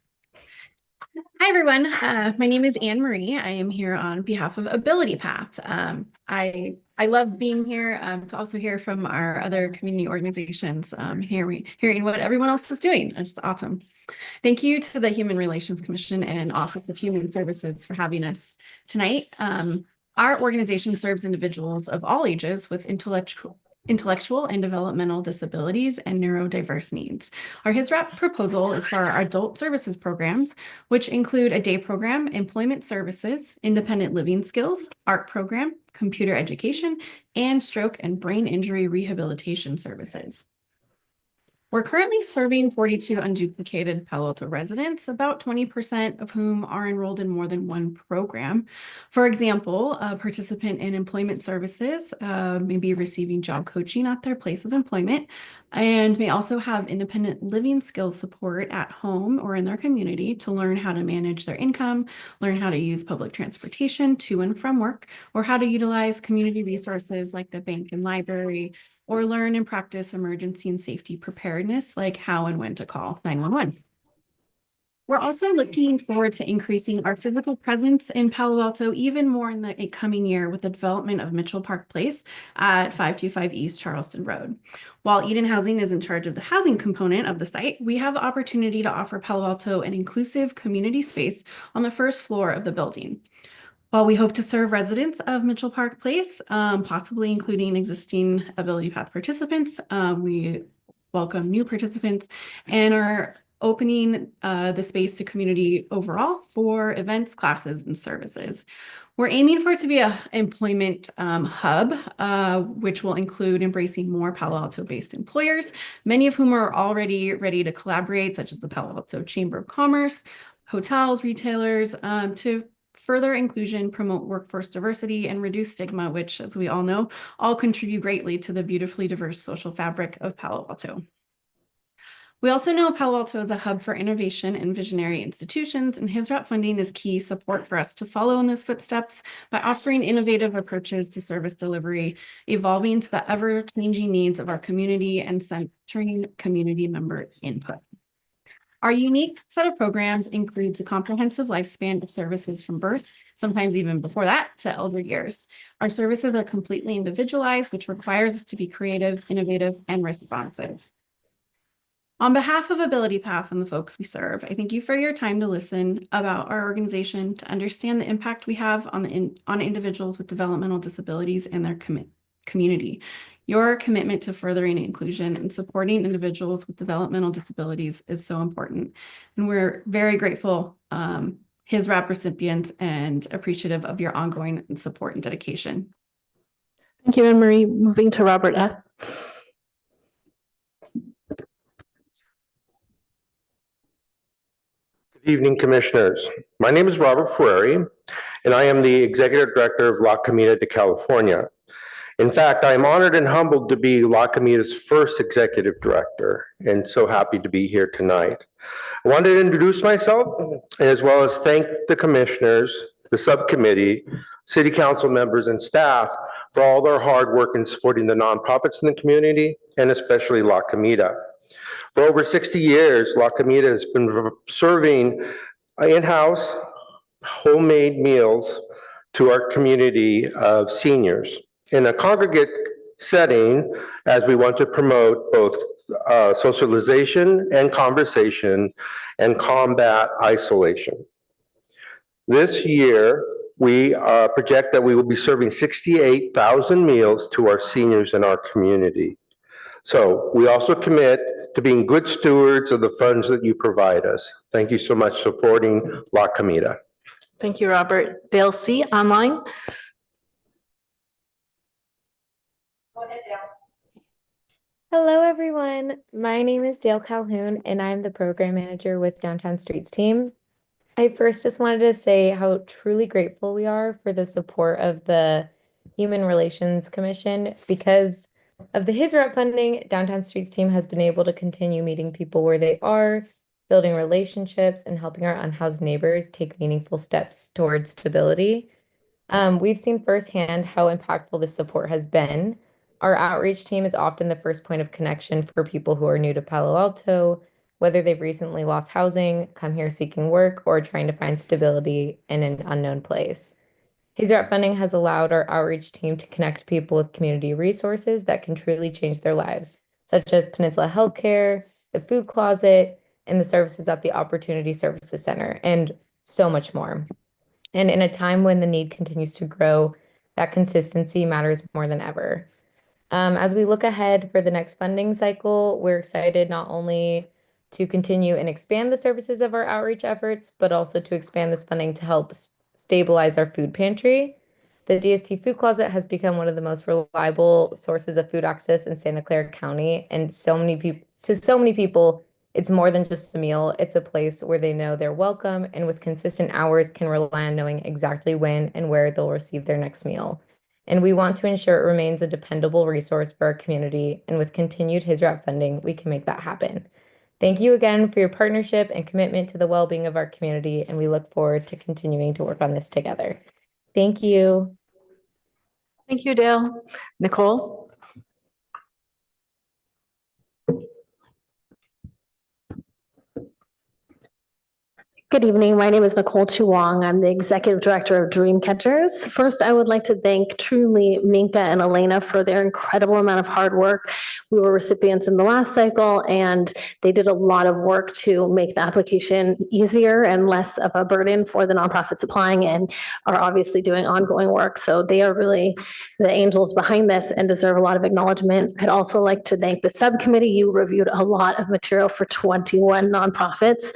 Hi, everyone. My name is Anne Marie. I am here on behalf of Ability Path. I love being here to also hear from our other community organizations, hearing what everyone else is doing. It's awesome. Thank you to the Human Relations Commission and Office of Human Services for having us tonight. Our organization serves individuals of all ages with intellectual and developmental disabilities and neurodiverse needs. Our HISRAP proposal is for our adult services programs, which include a day program, employment services, independent living skills, art program, computer education, and stroke and brain injury rehabilitation services. We're currently serving 42 unduplicated Palo Alto residents, about 20% of whom are enrolled in more than one program. For example, a participant in employment services may be receiving job coaching at their place of employment and may also have independent living skills support at home or in their community to learn how to manage their income, learn how to use public transportation to and from work, or how to utilize community resources like the bank and library, or learn and practice emergency and safety preparedness, like how and when to call 911. We're also looking forward to increasing our physical presence in Palo Alto even more in the coming year with the development of Mitchell Park Place at 525 East Charleston Road. While Eden Housing is in charge of the housing component of the site, we have the opportunity to offer Palo Alto an inclusive community space on the first floor of the building. While we hope to serve residents of Mitchell Park Place, possibly including existing Ability Path participants, we welcome new participants and are opening the space to community overall for events, classes, and services. We're aiming for it to be an employment hub, which will include embracing more Palo Alto-based employers, many of whom are already ready to collaborate, such as the Palo Alto Chamber of Commerce, hotels, retailers, to further inclusion, promote workforce diversity, and reduce stigma, which, as we all know, all contribute greatly to the beautifully diverse social fabric of Palo Alto. We also know Palo Alto is a hub for innovation and visionary institutions, and HISRAP funding is key support for us to follow in those footsteps by offering innovative approaches to service delivery, evolving to the ever-changing needs of our community and centering community member input. Our unique set of programs includes a comprehensive lifespan of services from birth, sometimes even before that, to elder years. Our services are completely individualized, which requires us to be creative, innovative, and responsive. On behalf of Ability Path and the folks we serve, I thank you for your time to listen about our organization, to understand the impact we have on individuals with developmental disabilities and their community. Your commitment to furthering inclusion and supporting individuals with developmental disabilities is so important. And we're very grateful, HISRAP recipients, and appreciative of your ongoing support and dedication. Thank you, Anne Marie. Moving to Robert F. Good evening, Commissioners. My name is Robert Ferrari, and I am the Executive Director of La Comida de California. In fact, I am honored and humbled to be La Comida's first Executive Director, and so happy to be here tonight. I wanted to introduce myself, as well as thank the Commissioners, the subcommittee, City Council members, and staff for all their hard work in supporting the nonprofits in the community, and especially La Comida. For over 60 years, La Comida has been serving in-house homemade meals to our community of seniors in a congregate setting, as we want to promote both socialization and conversation and combat isolation. This year, we project that we will be serving 68,000 meals to our seniors in our community. So we also commit to being good stewards of the funds that you provide us. Thank you so much for supporting La Comida. Thank you, Robert. Dale C. online. Go ahead, Dale. Hello, everyone. My name is Dale Calhoun, and I'm the program manager with Downtown Streets team. I first just wanted to say how truly grateful we are for the support of the Human Relations Commission. Because of the HISRAP funding, Downtown Streets team has been able to continue meeting people where they are, building relationships, and helping our unhoused neighbors take meaningful steps towards stability. We've seen firsthand how impactful this support has been. Our outreach team is often the first point of connection for people who are new to Palo Alto, whether they've recently lost housing, come here seeking work, or trying to find stability in an unknown place. HSRAP funding has allowed our outreach team to connect people with community resources that can truly change their lives, such as Peninsula Healthcare, the Food Closet, and the services at the Opportunity Services Center, and so much more. And in a time when the need continues to grow, that consistency matters more than ever. As we look ahead for the next funding cycle, we're excited not only to continue and expand the services of our outreach efforts, but also to expand this funding to help stabilize our food pantry. The DST Food Closet has become one of the most reliable sources of food access in Santa Clara County, and to so many people, it's more than just a meal. It's a place where they know they're welcome and with consistent hours can rely on knowing exactly when and where they'll receive their next meal. And we want to ensure it remains a dependable resource for our community. And with continued HSRAP funding, we can make that happen. Thank you again for your partnership and commitment to the well-being of our community. And we look forward to continuing to work on this together. Thank you. Thank you, Dale. Nicole? Good evening. My name is Nicole Chuang. I'm the Executive Director of Dreamcatchers. First, I would like to thank truly Minka and Elena for their incredible amount of hard work. We were recipients in the last cycle, and they did a lot of work to make the application easier and less of a burden for the nonprofits applying and are obviously doing ongoing work. So they are really the angels behind this and deserve a lot of acknowledgement. I'd also like to thank the subcommittee. You reviewed a lot of material for 21 nonprofits.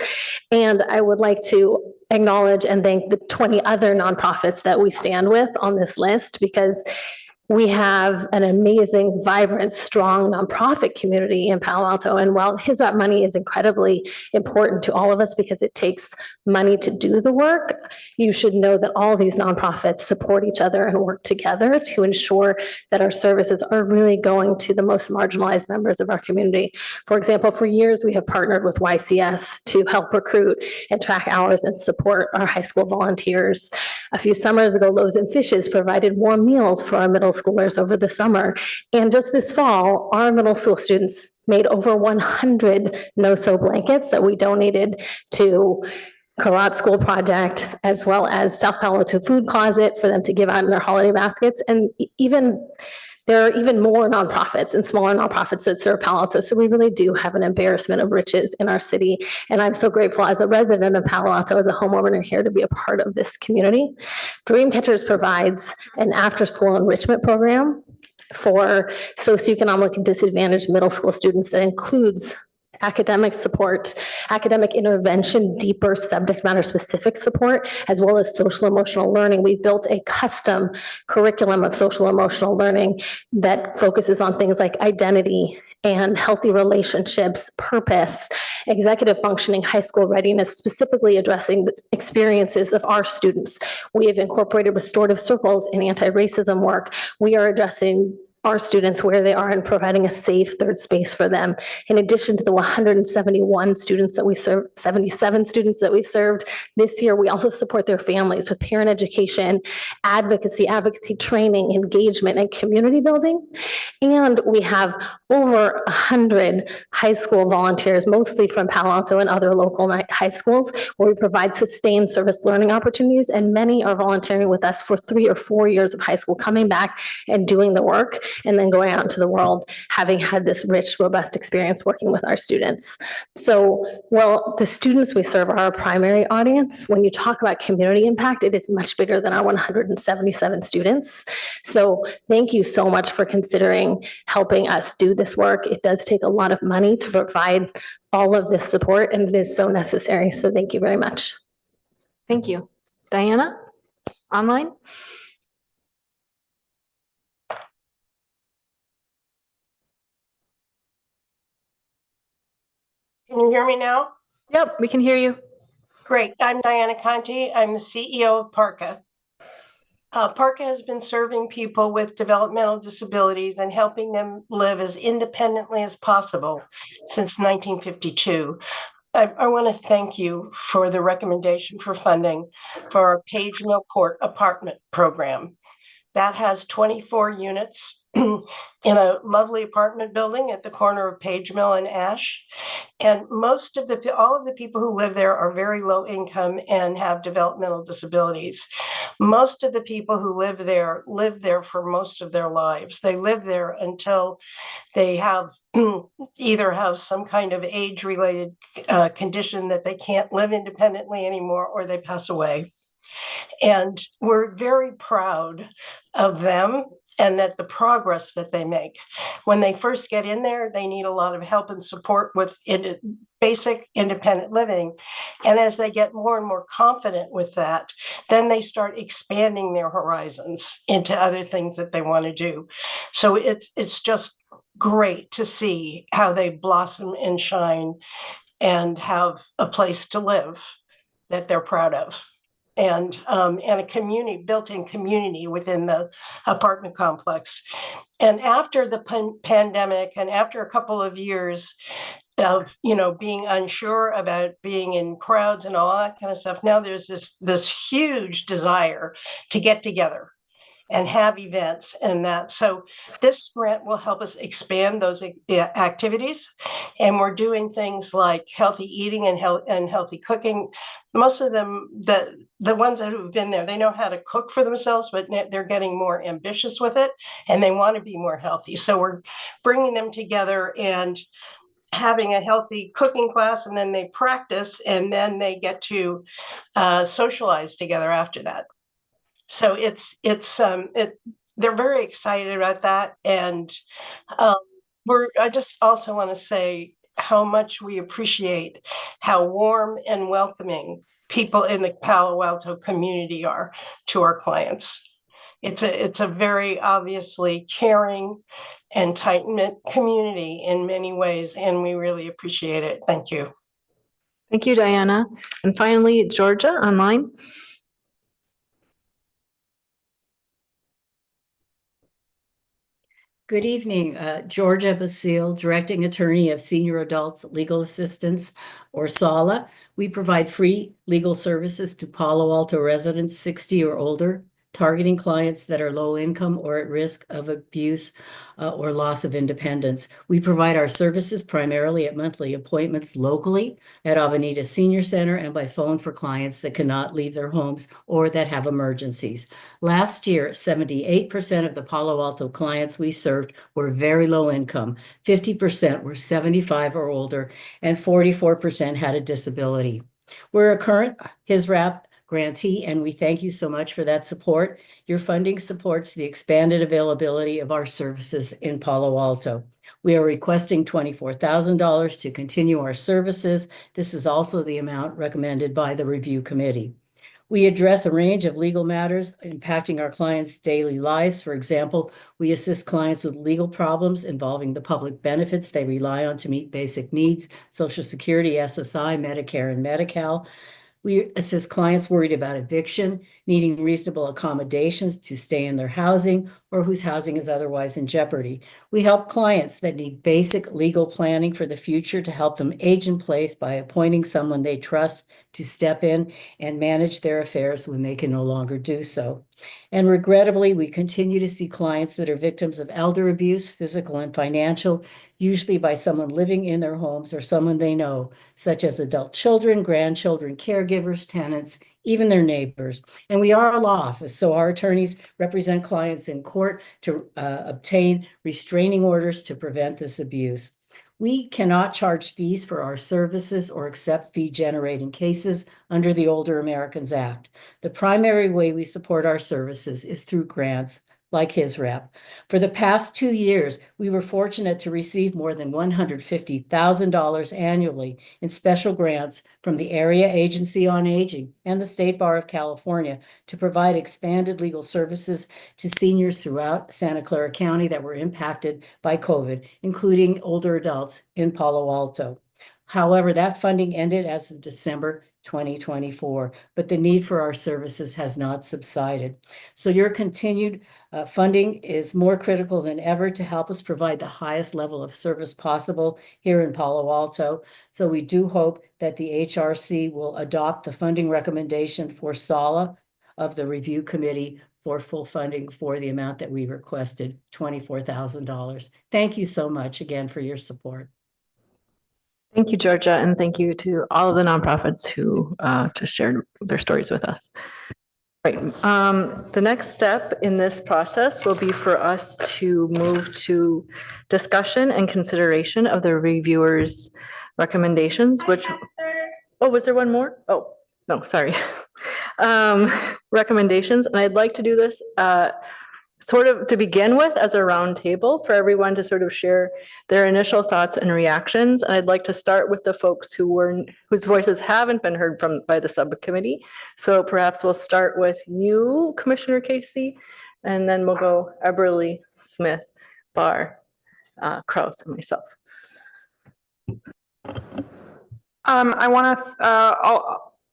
And I would like to acknowledge and thank the 20 other nonprofits that we stand with on this list, because we have an amazing, vibrant, strong nonprofit community in Palo Alto. And while HSRAP money is incredibly important to all of us because it takes money to do the work, you should know that all these nonprofits support each other and work together to ensure that our services are really going to the most marginalized members of our community. For example, for years, we have partnered with YCS to help recruit and track hours and support our high school volunteers. A few summers ago, Loaves and Fishes provided warm meals for our middle schoolers over the summer. And just this fall, our middle school students made over 100 no-sew blankets that we donated to Karat School Project, as well as South Palo Alto Food Closet for them to give out in their holiday baskets. And there are even more nonprofits and smaller nonprofits that serve Palo Alto. So we really do have an embarrassment of riches in our city. And I'm so grateful as a resident of Palo Alto, as a homeowner here, to be a part of this community. Dreamcatchers provides an after-school enrichment program for socioeconomically disadvantaged middle school students that includes academic support, academic intervention, deeper subject matter specific support, as well as social emotional learning. We've built a custom curriculum of social emotional learning that focuses on things like identity and healthy relationships, purpose, executive functioning, high school readiness, specifically addressing the experiences of our students. We have incorporated restorative circles and anti-racism work. We are addressing our students where they are and providing a safe third space for them. In addition to the 171 students that we served, 77 students that we served this year, we also support their families with parent education, advocacy training, engagement, and community building. And we have over 100 high school volunteers, mostly from Palo Alto and other local high schools, where we provide sustained service learning opportunities. And many are volunteering with us for 3 or 4 years of high school, coming back and doing the work, and then going out into the world, having had this rich, robust experience working with our students. So, well, the students we serve are our primary audience. When you talk about community impact, it is much bigger than our 177 students. So thank you so much for considering helping us do this work. It does take a lot of money to provide all of this support, and it is so necessary. So thank you very much. Thank you. Diana, online? Can you hear me now? Yep, we can hear you. Great. I'm Diana Conti. I'm the CEO of PARCA. PARCA has been serving people with developmental disabilities and helping them live as independently as possible since 1952. I want to thank you for the recommendation for funding for our Page Mill Court apartment program. That has 24 units in a lovely apartment building at the corner of Page Mill and Ash. And all of the people who live there are very low income and have developmental disabilities. Most of the people who live there for most of their lives. They live there until they have either have some kind of age-related condition that they can't live independently anymore, or they pass away. And we're very proud of them and that the progress that they make. When they first get in there, they need a lot of help and support with basic independent living. And as they get more and more confident with that, then they start expanding their horizons into other things that they want to do. So it's just great to see how they blossom and shine and have a place to live that they're proud of. And a community, built-in community within the apartment complex. And after the pandemic, and after a couple of years of being unsure about being in crowds and all that kind of stuff, now there's this huge desire to get together and have events and that. So this grant will help us expand those activities. And we're doing things like healthy eating and healthy cooking. Most of them, the ones that have been there, they know how to cook for themselves, but they're getting more ambitious with it and they want to be more healthy. So we're bringing them together and having a healthy cooking class, and then they practice, and then they get to socialize together after that. So they're very excited about that. And I just also want to say how much we appreciate how warm and welcoming people in the Palo Alto community are to our clients. It's a very obviously caring and tight-knit community in many ways, and we really appreciate it. Thank you. Thank you, Diana. And finally, Georgia online. Good evening, Georgia Basile, Directing Attorney of Senior Adults Legal Assistance, or SALA. We provide free legal services to Palo Alto residents 60 or older, targeting clients that are low income or at risk of abuse or loss of independence. We provide our services primarily at monthly appointments locally at Avenida Senior Center and by phone for clients that cannot leave their homes or that have emergencies. Last year, 78% of the Palo Alto clients we served were very low income, 50% were 75 or older, and 44% had a disability. We're a current HISRAP grantee, and we thank you so much for that support. Your funding supports the expanded availability of our services in Palo Alto. We are requesting $24,000 to continue our services. This is also the amount recommended by the review committee. We address a range of legal matters impacting our clients' daily lives. For example, we assist clients with legal problems involving the public benefits they rely on to meet basic needs, Social Security, SSI, Medicare, and Medi-Cal. We assist clients worried about eviction, needing reasonable accommodations to stay in their housing, or whose housing is otherwise in jeopardy. We help clients that need basic legal planning for the future to help them age in place by appointing someone they trust to step in and manage their affairs when they can no longer do so. And regrettably, we continue to see clients that are victims of elder abuse, physical and financial, usually by someone living in their homes or someone they know, such as adult children, grandchildren, caregivers, tenants, even their neighbors. And we are a law office, so our attorneys represent clients in court to obtain restraining orders to prevent this abuse. We cannot charge fees for our services or accept fee-generating cases under the Older Americans Act. The primary way we support our services is through grants like HISRAP. For the past 2 years, we were fortunate to receive more than $150,000 annually in special grants from the Area Agency on Aging and the State Bar of California to provide expanded legal services to seniors throughout Santa Clara County that were impacted by COVID, including older adults in Palo Alto. However, that funding ended as of December 2024, but the need for our services has not subsided. So your continued funding is more critical than ever to help us provide the highest level of service possible here in Palo Alto. So we do hope that the HRC will adopt the funding recommendation for SALA of the review committee for full funding for the amount that we requested, $24,000. Thank you so much again for your support. Thank you, Georgia, and thank you to all of the nonprofits who just shared their stories with us. Right. The next step in this process will be for us to move to discussion and consideration of the reviewers' recommendations, which, oh, was there one more? Oh, no, sorry. Recommendations, and I'd like to do this sort of to begin with as a round table for everyone to sort of share their initial thoughts and reactions. And I'd like to start with the folks whose voices haven't been heard by the subcommittee. So perhaps we'll start with you, Commissioner Casey, and then we'll go Eberly, Smith, Barr, Kraus, and myself. I want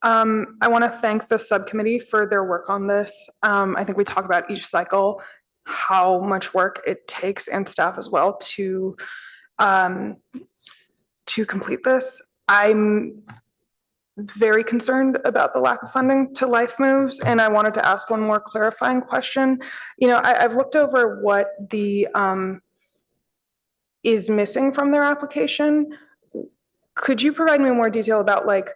to thank the subcommittee for their work on this. I think we talk about each cycle, how much work it takes, and staff as well to complete this. I'm very concerned about the lack of funding to Life Moves, and I wanted to ask one more clarifying question. You know, I've looked over what the is missing from their application. Could you provide me more detail about, like,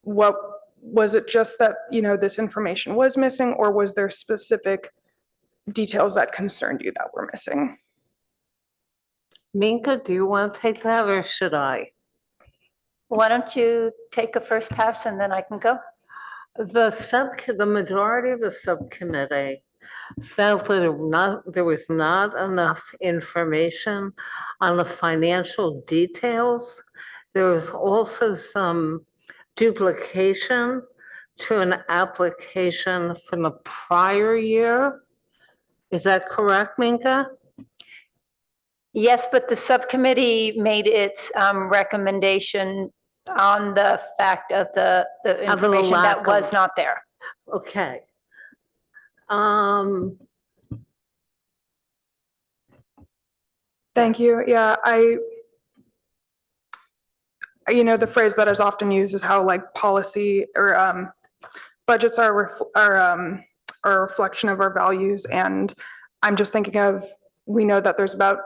what was it, just that, you know, this information was missing, or was there specific details that concerned you that were missing? Minka, do you want to take that or should I? Why don't you take a first pass and then I can go? The majority of the subcommittee felt that there was not enough information on the financial details. There was also some duplication to an application from the prior year. Is that correct, Minka? Yes, but the subcommittee made its recommendation on the fact of the information that was not there. Okay. Thank you. Yeah, you know, the phrase that is often used is how, like, policy or budgets are a reflection of our values. And I'm just thinking of, we know that there's about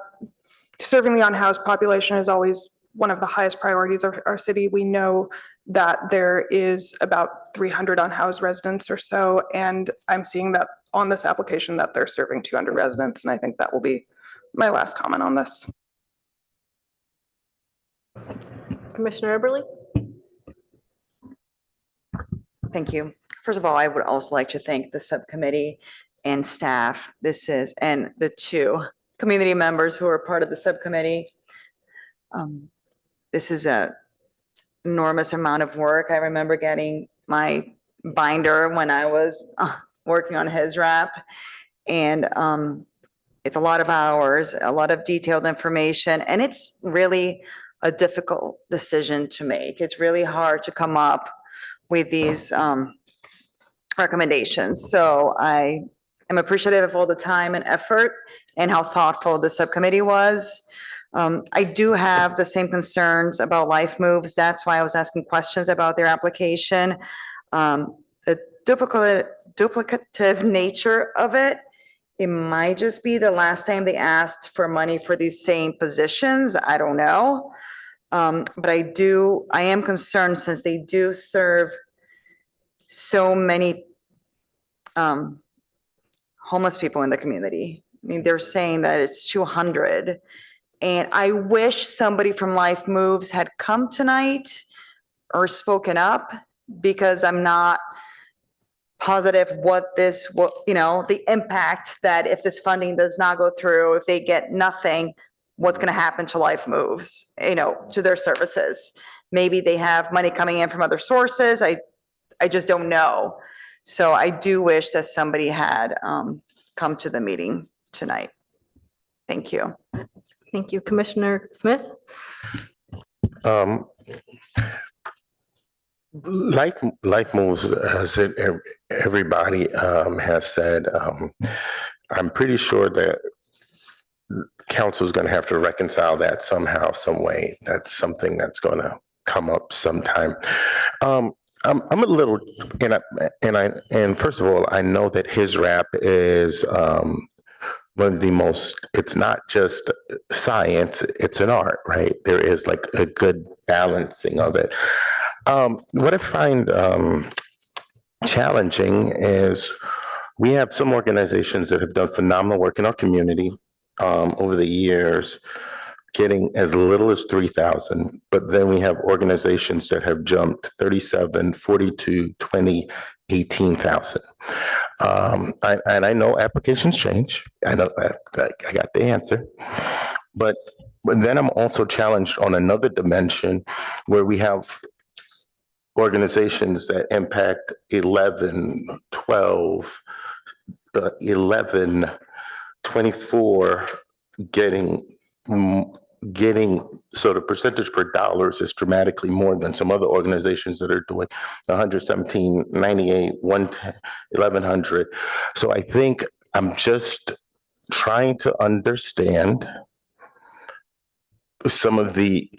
serving the unhoused population is always one of the highest priorities of our city. We know that there is about 300 unhoused residents or so, and I'm seeing that on this application that they're serving 200 residents, and I think that will be my last comment on this. Commissioner Eberly? Thank you. First of all, I would also like to thank the subcommittee and staff. And the two community members who are part of the subcommittee. This is an enormous amount of work. I remember getting my binder when I was working on his rap. And it's a lot of hours, a lot of detailed information, and it's really a difficult decision to make. It's really hard to come up with these recommendations. So I am appreciative of all the time and effort and how thoughtful the subcommittee was. I do have the same concerns about Life Moves. That's why I was asking questions about their application. The duplicative nature of it, it might just be the last time they asked for money for these same positions. I don't know. But I am concerned, since they do serve so many homeless people in the community. I mean, they're saying that it's 200. And I wish somebody from Life Moves had come tonight or spoken up, because I'm not positive the impact that if this funding does not go through, if they get nothing, what's going to happen to Life Moves, to their services. Maybe they have money coming in from other sources. I just don't know. So I do wish that somebody had come to the meeting tonight. Thank you. Thank you. Commissioner Smith? Life Moves, as everybody has said, I'm pretty sure that council is going to have to reconcile that somehow, some way. That's something that's going to come up sometime. I'm a little, and first of all, I know that his rap is one of the most, it's not just science, it's an art, right? There is like a good balancing of it. What I find challenging is we have some organizations that have done phenomenal work in our community over the years, getting as little as 3,000, but then we have organizations that have jumped 37, 42, 20, 18,000. And I know applications change. I know I got the answer, but then I'm also challenged on another dimension where we have organizations that impact 11, 12, 11, 24, getting so the percentage per dollars is dramatically more than some other organizations that are doing 117, 98, 110, 1100. So I think I'm just trying to understand some of the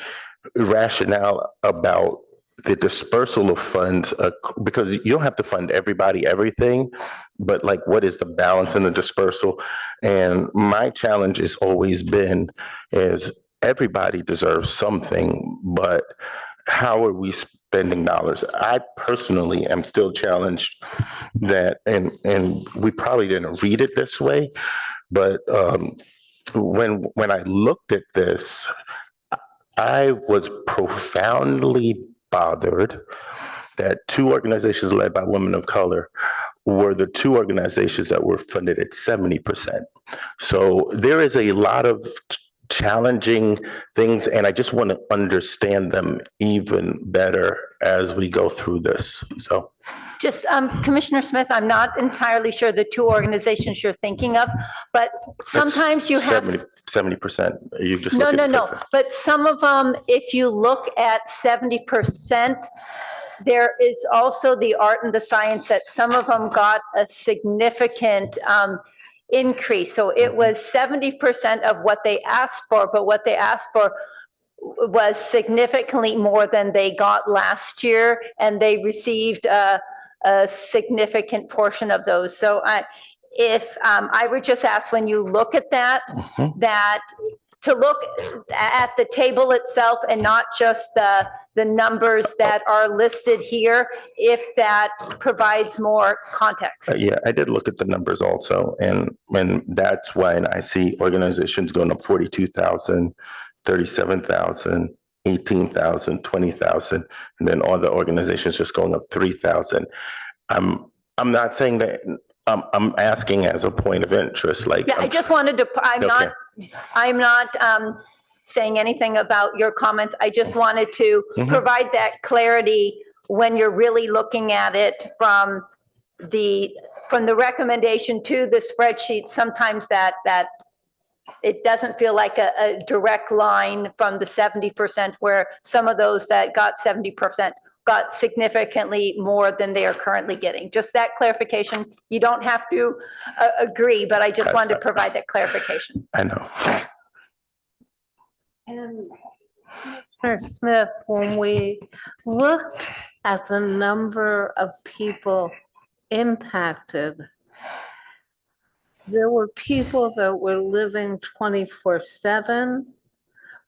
rationale about the dispersal of funds, because you don't have to fund everybody, everything, but like, what is the balance in the dispersal? And my challenge has always been is everybody deserves something, but how are we spending dollars? I personally am still challenged that, and we probably didn't read it this way, but when I looked at this, I was profoundly bothered that two organizations led by women of color were the two organizations that were funded at 70%. So there is a lot of challenging things, and I just want to understand them even better as we go through this. So Just, Commissioner Smith, I'm not entirely sure the two organizations you're thinking of, but sometimes you have. 70%. You just No, look no, at no. But some of them, if you look at 70%, there is also the art and the science that some of them got a significant increase. So it was 70% of what they asked for, but what they asked for was significantly more than they got last year, and they received a significant portion of those. So if I would just ask, when you look at that, that to look at the table itself and not just the numbers that are listed here, if that provides more context. Yeah, I did look at the numbers also, and that's when I see organizations going up 42,000, 37,000, 18,000, 20,000, and then all the organizations just going up 3,000. I'm not saying that. I'm asking as a point of interest. Like, yeah, I just wanted to. I'm not saying anything about your comments. I just wanted to provide that clarity when you're really looking at it from the recommendation to the spreadsheet. Sometimes that it doesn't feel like a direct line from the 70%, where some of those that got 70% got significantly more than they are currently getting. Just that clarification. You don't have to agree, but I just wanted to provide that clarification. I know. And Commissioner Smith, when we looked at the number of people impacted, there were people that were living 24/7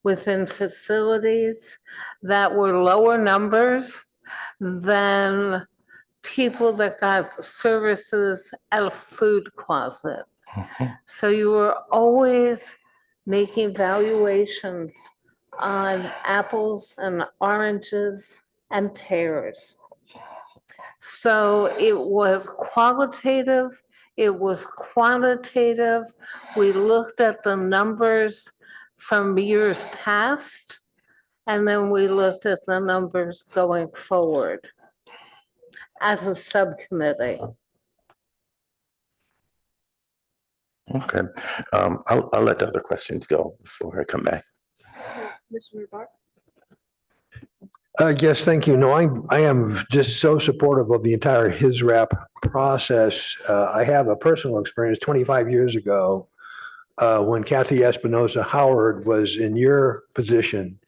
within facilities that were lower numbers than people that got services at a food closet. So you were always making valuations on apples and oranges and pears. So it was qualitative, it was quantitative. We looked at the numbers from years past, and then we looked at the numbers going forward as a subcommittee. Okay. I'll let the other questions go before I come back. Yes, thank you. No, I am just so supportive of the entire HISRAP process. I have a personal experience 25 years ago when Kathy Espinosa Howard was in your position,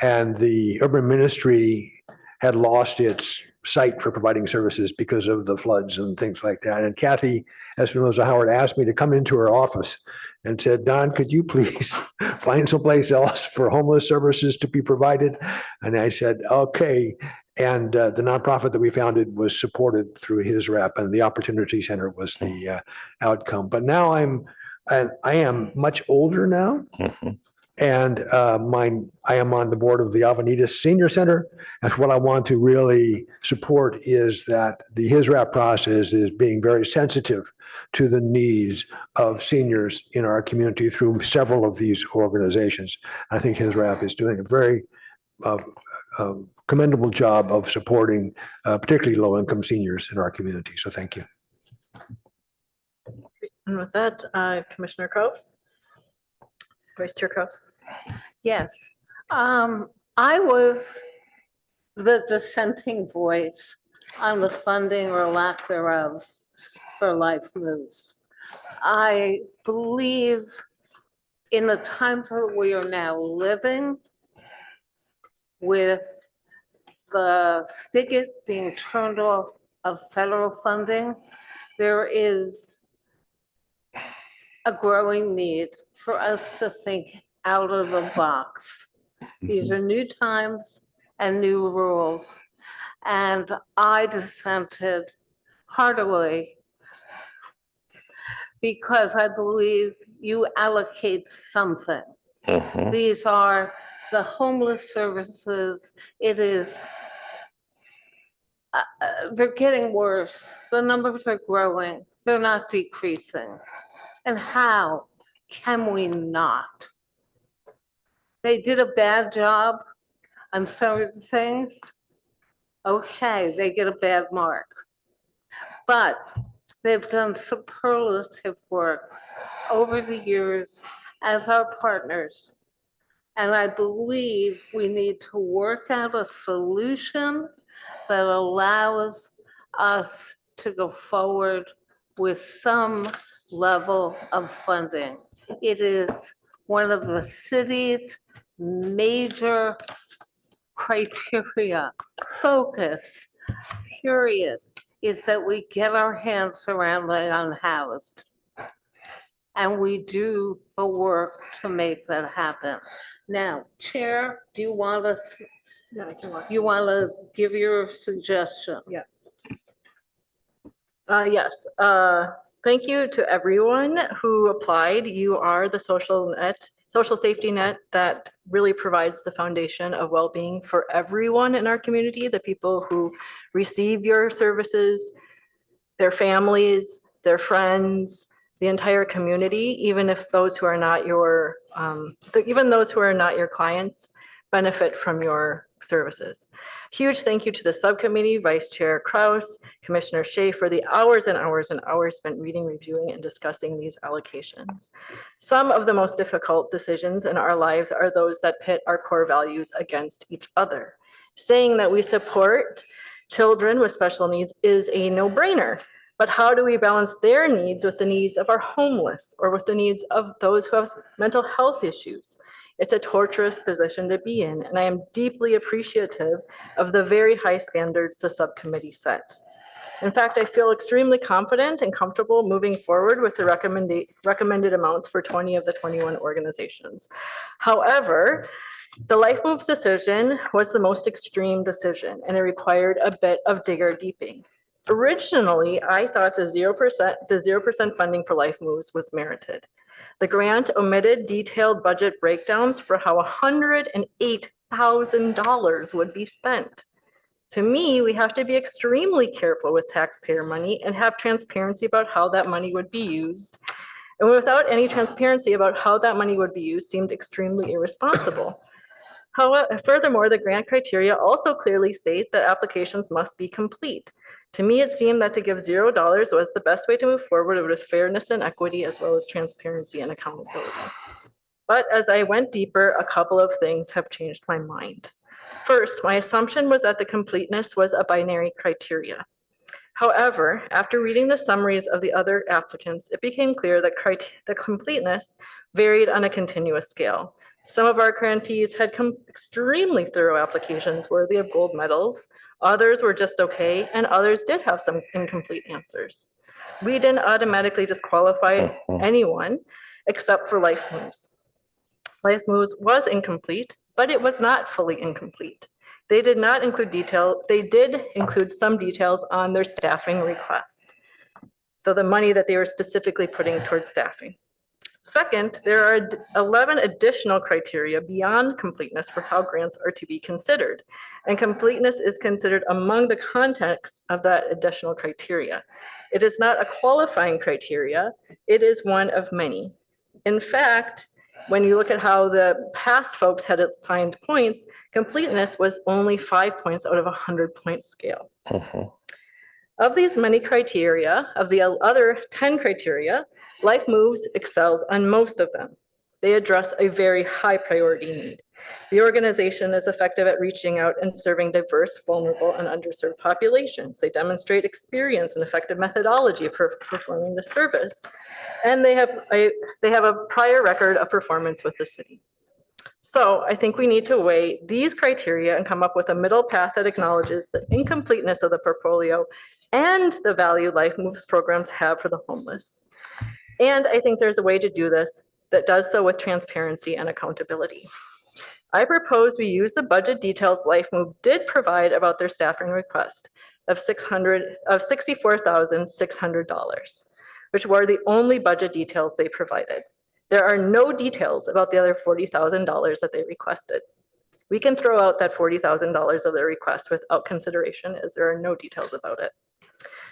and the urban ministry had lost its site for providing services because of the floods and things like that. And Kathy Espinoza Howard asked me to come into her office and said, Don, could you please find someplace else for homeless services to be provided? And I said, okay. And the nonprofit that we founded was supported through his rep, and the Opportunity Center was the outcome. But now I am much older now. And I am on the board of the Avenidas Senior Center. That's what I want to really support, is that the HISRAP process is being very sensitive to the needs of seniors in our community through several of these organizations. I think HISRAP is doing a very commendable job of supporting particularly low-income seniors in our community. So thank you. And with that, Commissioner Kraus? Vice Chair Kraus? Yes. I was the dissenting voice on the funding or lack thereof for Life Moves. I believe in the times that we are now living, with the spigot being turned off of federal funding, there is a growing need for us to think out of the box. These are new times and new rules. And I dissented heartily because I believe you allocate something. These are the homeless services. It is, they're getting worse. The numbers are growing. They're not decreasing. And how can we not? They did a bad job on some of the things. Okay, they get a bad mark. But they've done superlative work over the years as our partners. And I believe we need to work out a solution that allows us to go forward with some level of funding. It is one of the city's major criteria, focus, period, is that we get our hands around the unhoused. And we do the work to make that happen. Now, Chair, do you want to, you want to give your suggestion? Yeah. Yes. Thank you to everyone who applied. You are the social safety net that really provides the foundation of well-being for everyone in our community, the people who receive your services, their families, their friends, the entire community, even if those who are not your, even those who are not your clients benefit from your services. Huge thank you to the subcommittee, Vice Chair Kraus, Commissioner Shea, for the hours and hours and hours spent reading, reviewing, and discussing these allocations. Some of the most difficult decisions in our lives are those that pit our core values against each other. Saying that we support children with special needs is a no-brainer. But how do we balance their needs with the needs of our homeless or with the needs of those who have mental health issues? It's a torturous position to be in, and I am deeply appreciative of the very high standards the subcommittee set. In fact, I feel extremely confident and comfortable moving forward with the recommended amounts for 20 of the 21 organizations. However, the Life Moves decision was the most extreme decision, and it required a bit of digger deeping. Originally, I thought the 0% funding for Life Moves was merited. The grant omitted detailed budget breakdowns for how $108,000 would be spent. To me, we have to be extremely careful with taxpayer money and have transparency about how that money would be used. And without any transparency about how that money would be used seemed extremely irresponsible. However, furthermore, the grant criteria also clearly state that applications must be complete. To me, it seemed that to give $0 was the best way to move forward with fairness and equity, as well as transparency and accountability. But as I went deeper, a couple of things have changed my mind. First, my assumption was that the completeness was a binary criteria. However, after reading the summaries of the other applicants, it became clear that the completeness varied on a continuous scale. Some of our grantees had come extremely thorough applications worthy of gold medals. Others were just okay, and others did have some incomplete answers. We didn't automatically disqualify anyone except for Life Moves. Life Moves was incomplete, but it was not fully incomplete. They did not include detail. They did include some details on their staffing request. So the money that they were specifically putting towards staffing. Second, there are 11 additional criteria beyond completeness for how grants are to be considered. And completeness is considered among the context of that additional criteria. It is not a qualifying criteria. It is one of many. In fact, when you look at how the past folks had assigned points, completeness was only 5 points out of a 100-point scale. Of these many criteria, of the other 10 criteria, Life Moves excels on most of them. They address a very high priority need. The organization is effective at reaching out and serving diverse, vulnerable, and underserved populations. They demonstrate experience and effective methodology for performing the service. And they have a prior record of performance with the city. So I think we need to weigh these criteria and come up with a middle path that acknowledges the incompleteness of the portfolio and the value Life Moves programs have for the homeless. And I think there's a way to do this that does so with transparency and accountability. I propose we use the budget details Life Move did provide about their staffing request of $64,600, which were the only budget details they provided. There are no details about the other $40,000 that they requested. We can throw out that $40,000 of their request without consideration, as there are no details about it.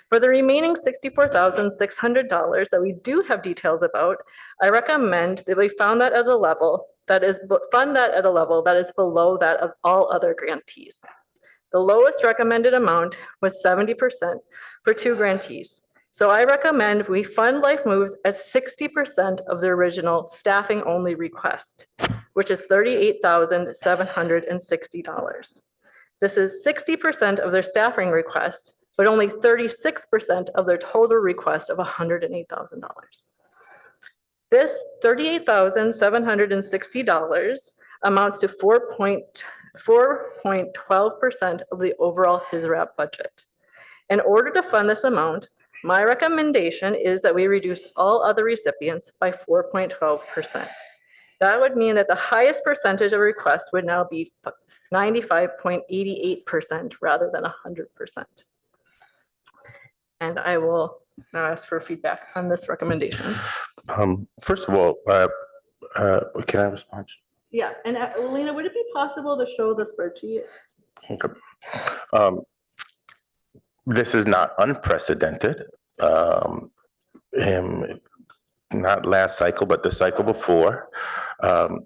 For the remaining $64,600 that we do have details about, I recommend that we fund that at a level that is below that of all other grantees. The lowest recommended amount was 70% for 2 grantees. So I recommend we fund Life Moves at 60% of the original staffing only request, which is $38,760. This is 60% of their staffing request, but only 36% of their total request of $108,000. This $38,760 amounts to 4.12% of the overall HISRAP budget. In order to fund this amount, my recommendation is that we reduce all other recipients by 4.12%. That would mean that the highest percentage of requests would now be 95.88% rather than 100%. And I will now ask for feedback on this recommendation. First of all, can I respond? Yeah, and Elena, would it be possible to show the spreadsheet? Okay. This is not unprecedented. Not last cycle, but the cycle before,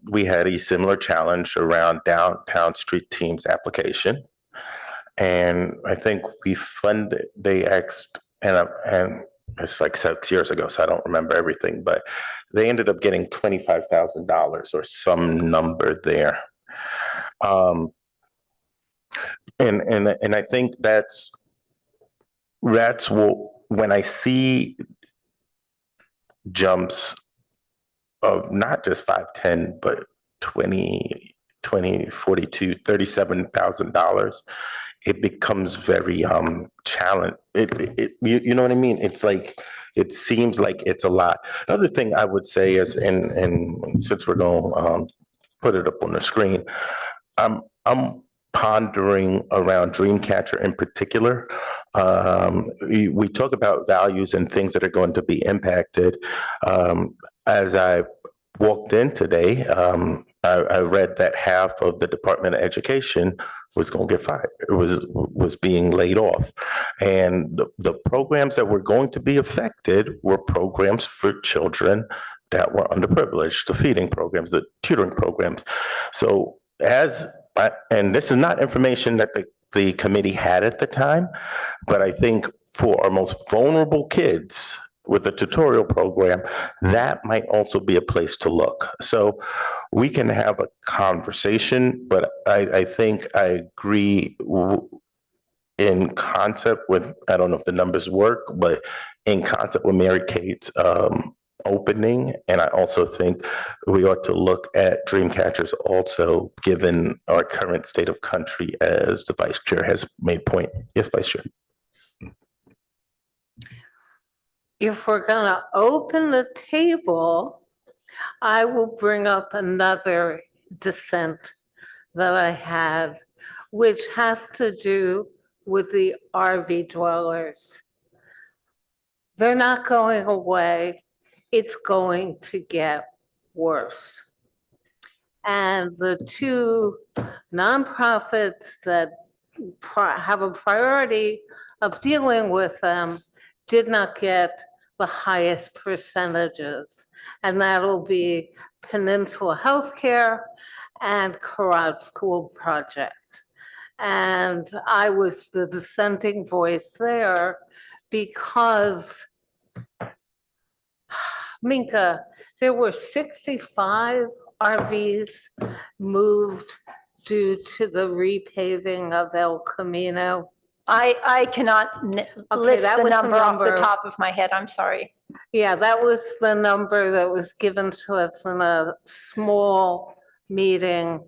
we had a similar challenge around downtown street teams application. And I think we funded, they asked, and it's like 6 years ago, so I don't remember everything, but they ended up getting $25,000 or some number there. And I think that's what, when I see jumps of not just 5, 10, but 20, 42, $37,000, it becomes very challenging. You know what I mean? It's like, it seems like it's a lot. Another thing I would say is, and since we're going to put it up on the screen, I'm pondering around Dreamcatcher in particular. We talk about values and things that are going to be impacted. As I walked in today, I read that half of the Department of Education was going to get fired. It was being laid off. And the programs that were going to be affected were programs for children that were underprivileged, the feeding programs, the tutoring programs. So and this is not information that the committee had at the time, but I think for our most vulnerable kids with the tutorial program, that might also be a place to look. So we can have a conversation, but I think I agree in concept with, I don't know if the numbers work, but in concept with Mary Kate's opening. And I also think we ought to look at dream catchers also, given our current state of country, as the vice chair has made point. Yes, vice chair. If we're gonna open the table, I will bring up another dissent that I had, which has to do with the RV dwellers. They're not going away. It's going to get worse. And the two nonprofits that have a priority of dealing with them did not get the highest percentages. And that'll be Peninsula Healthcare and Karad School Project. And I was the dissenting voice there because, Minka, there were 65 RVs moved due to the repaving of El Camino. I cannot list that the was the number off the number. top of my head. I'm sorry. Yeah, that was the number that was given to us in a small meeting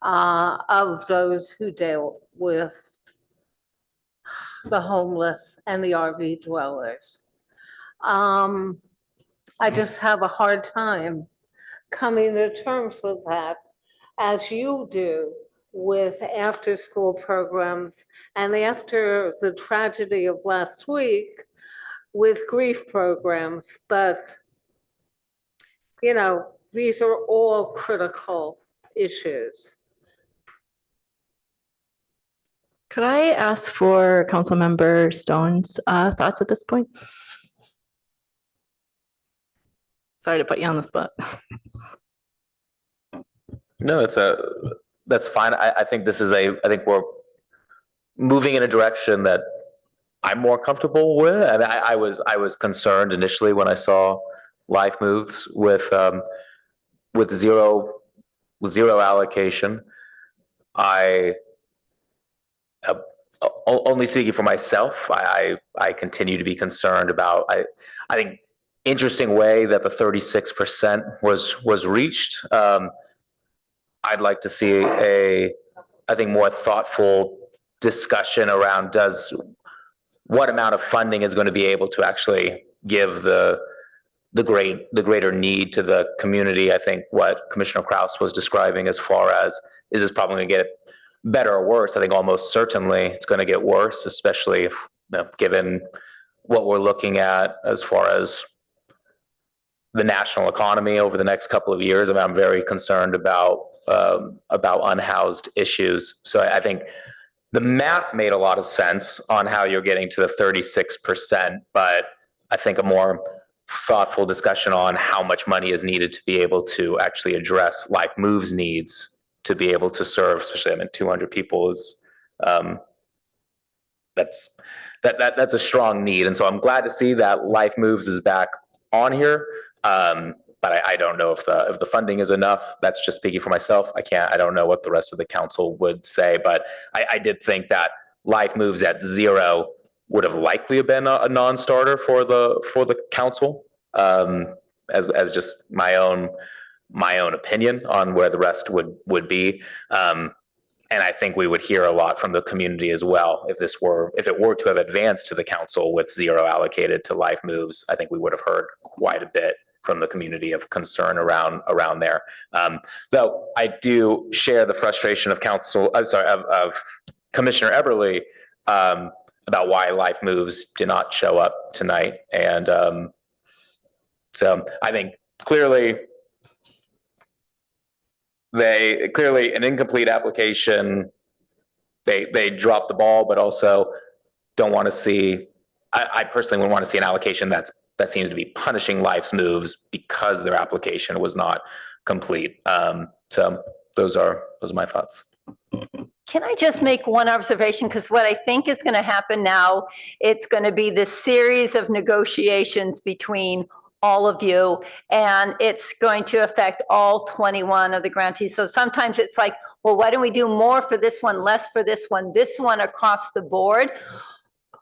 of those who deal with the homeless and the RV dwellers. I just have a hard time coming to terms with that, as you do with after-school programs and after the tragedy of last week with grief programs. But, you know, these are all critical issues. Could I ask for Councilmember Stone's thoughts at this point? Sorry to put you on the spot. No, that's fine. I think I think we're moving in a direction that I'm more comfortable with. And I was concerned initially when I saw Life Moves with zero allocation. Only speaking for myself, I continue to be concerned about. I think interesting way that the 36% was reached. I'd like to see I think more thoughtful discussion around what amount of funding is going to be able to actually give the greater need to the community. I think what Commissioner Kraus was describing as far as, is this probably going to get better or worse? I think almost certainly it's going to get worse, especially if, given what we're looking at as far as the national economy over the next couple of years. I mean, I'm very concerned about unhoused issues. So I think the math made a lot of sense on how you're getting to the 36%, but I think a more thoughtful discussion on how much money is needed to be able to actually address Life Moves needs to be able to serve, especially, I mean, 200 people is, that's a strong need. And so I'm glad to see that Life Moves is back on here. But I don't know if the funding is enough. That's just speaking for myself. I don't know what the rest of the council would say, but I did think that Life Moves at zero would have likely been a non-starter for the council, as just my own opinion on where the rest would be. And I think we would hear a lot from the community as well. If it were to have advanced to the council with zero allocated to Life Moves, I think we would have heard quite a bit from the community of concern around there. Though I do share the frustration of Commissioner Eberly about why Life Moves did not show up tonight. And so I think clearly an incomplete application, they dropped the ball, but also don't want to see, I personally would want to see an allocation that seems to be punishing Life's Moves because their application was not complete. So those are my thoughts. Can I just make one observation? Because what I think is going to happen now, it's going to be this series of negotiations between all of you, and it's going to affect all 21 of the grantees. So sometimes it's like, well, why don't we do more for this one, less for this one across the board?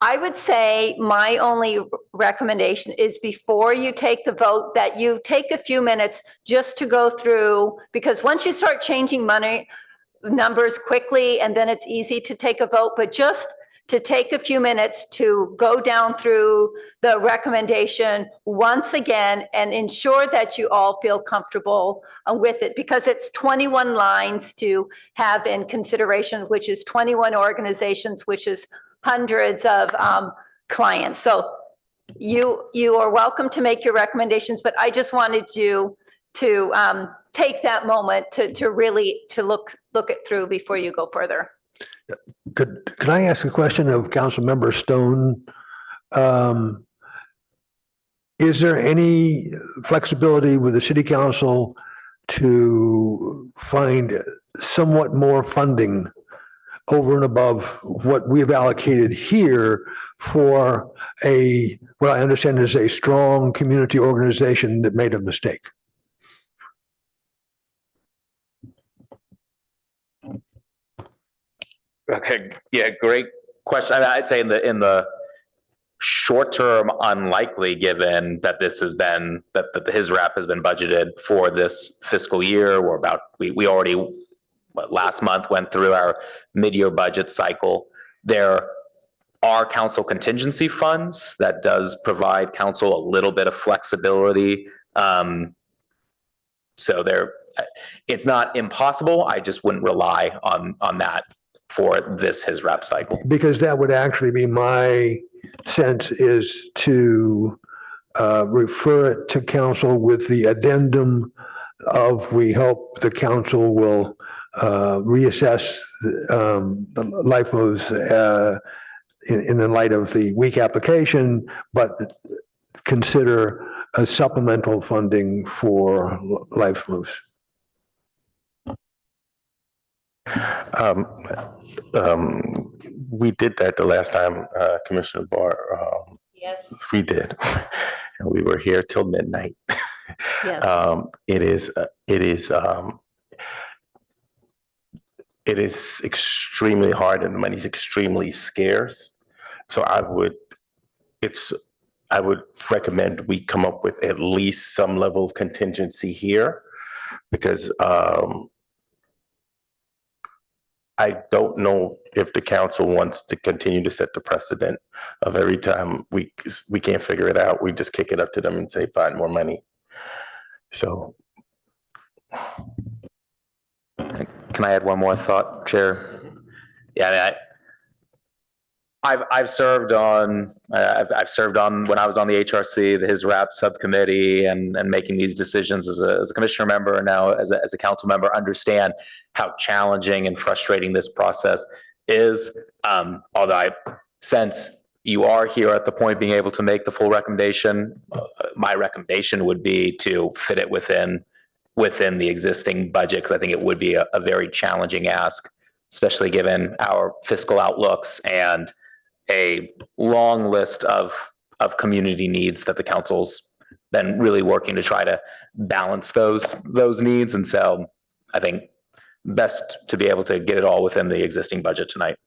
I would say my only recommendation is before you take the vote, that you take a few minutes just to go through, because once you start changing money numbers quickly, and then it's easy to take a vote, but just to take a few minutes to go down through the recommendation once again and ensure that you all feel comfortable with it, because it's 21 lines to have in consideration, which is 21 organizations, which is hundreds of clients. So you are welcome to make your recommendations, but I just wanted you to take that moment to really look it through before you go further. Could I ask a question of Councilmember Stone? Is there any flexibility with the city council to find somewhat more funding over and above what we've allocated here for what I understand is a strong community organization that made a mistake? Okay, yeah, great question. I'd say in the short term, unlikely, given that this has been that his wrap has been budgeted for this fiscal year. We already last month went through our mid-year budget cycle. There are council contingency funds that does provide council a little bit of flexibility. So it's not impossible. I just wouldn't rely on that for his wrap cycle. Because that would actually be my sense, is to refer it to council with the addendum of, we hope the council will reassess the life moves in the light of the weak application, but consider a supplemental funding for life moves. We did that the last time, Commissioner Barr. Yes. We did. And we were here till midnight. Yes. It is extremely hard, and the money's extremely scarce. So I would recommend we come up with at least some level of contingency here, because I don't know if the council wants to continue to set the precedent of every time we can't figure it out, we just kick it up to them and say, find more money. So. Can I add one more thought, Chair? Yeah, I've served on when I was on the HRC, the his wrap subcommittee, and making these decisions as a commissioner member, and now as a council member, understand how challenging and frustrating this process is. Although I sense you are here at the point being able to make the full recommendation, my recommendation would be to fit it within the existing budget, because I think it would be a very challenging ask, especially given our fiscal outlooks and a long list of community needs that the council's been really working to try to balance those needs. And so I think best to be able to get it all within the existing budget tonight.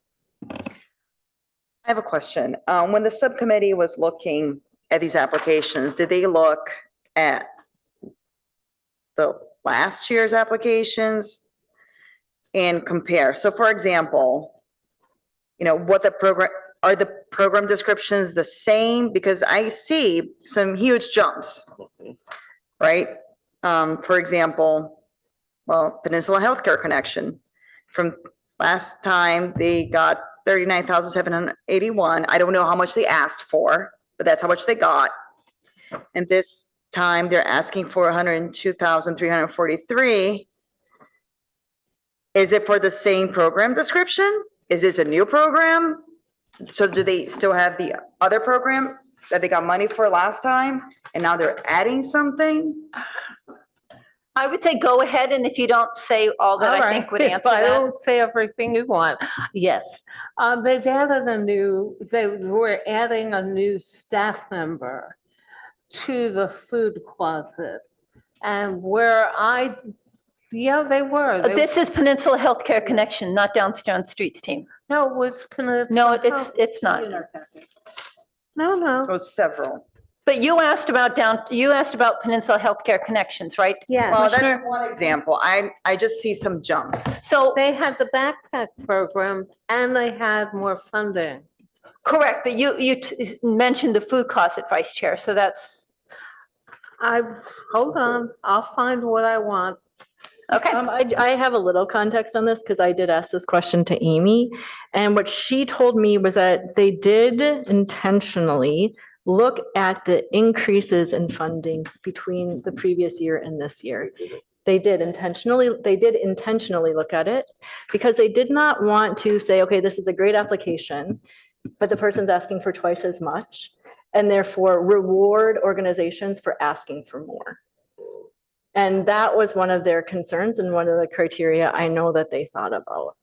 I have a question. When the subcommittee was looking at these applications, did they look at the last year's applications and compare? So for example, what are the program descriptions the same? Because I see some huge jumps, right? For example, Peninsula Healthcare Connection, from last time they got 39,781. I don't know how much they asked for, but that's how much they got. And this time they're asking for 102,343. Is it for the same program description? Is this a new program? So do they still have the other program that they got money for last time, and now they're adding something? I would say go ahead, and if you don't say all that, I think would answer I that. don't say everything you want. Yes, they were adding a new staff member to the food closet. And where I Yeah, they were. This is Peninsula Healthcare Connection, not Downtown Streets team. No, it was Peninsula. No, it's not. No. So several. But you asked about Peninsula Healthcare Connections, right? Yeah. Well, that's Commissioner? one example. I just see some jumps. So, They had the backpack program and they had more funding. correct, but you mentioned the food cost at Vice Chair, so that's, Hold on, I'll find what I want. okay. I have a little context on this because I did ask this question to Amy. And what she told me was that they did intentionally look at the increases in funding between the previous year and this year. They did intentionally look at it because they did not want to say, okay, this is a great application, but the person's asking for twice as much, and therefore reward organizations for asking for more. And that was one of their concerns and one of the criteria I know that they thought about.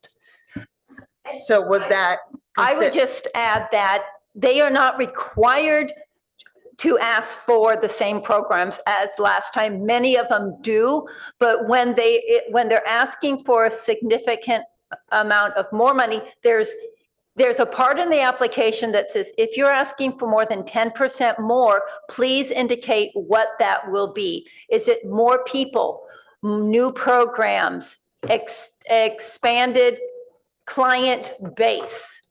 So was that? I would just add that they are not required to ask for the same programs as last time. Many of them do, but when they're asking for a significant amount of more money, there's a part in the application that says, if you're asking for more than 10% more, please indicate what that will be. Is it more people, new programs, expanded client base?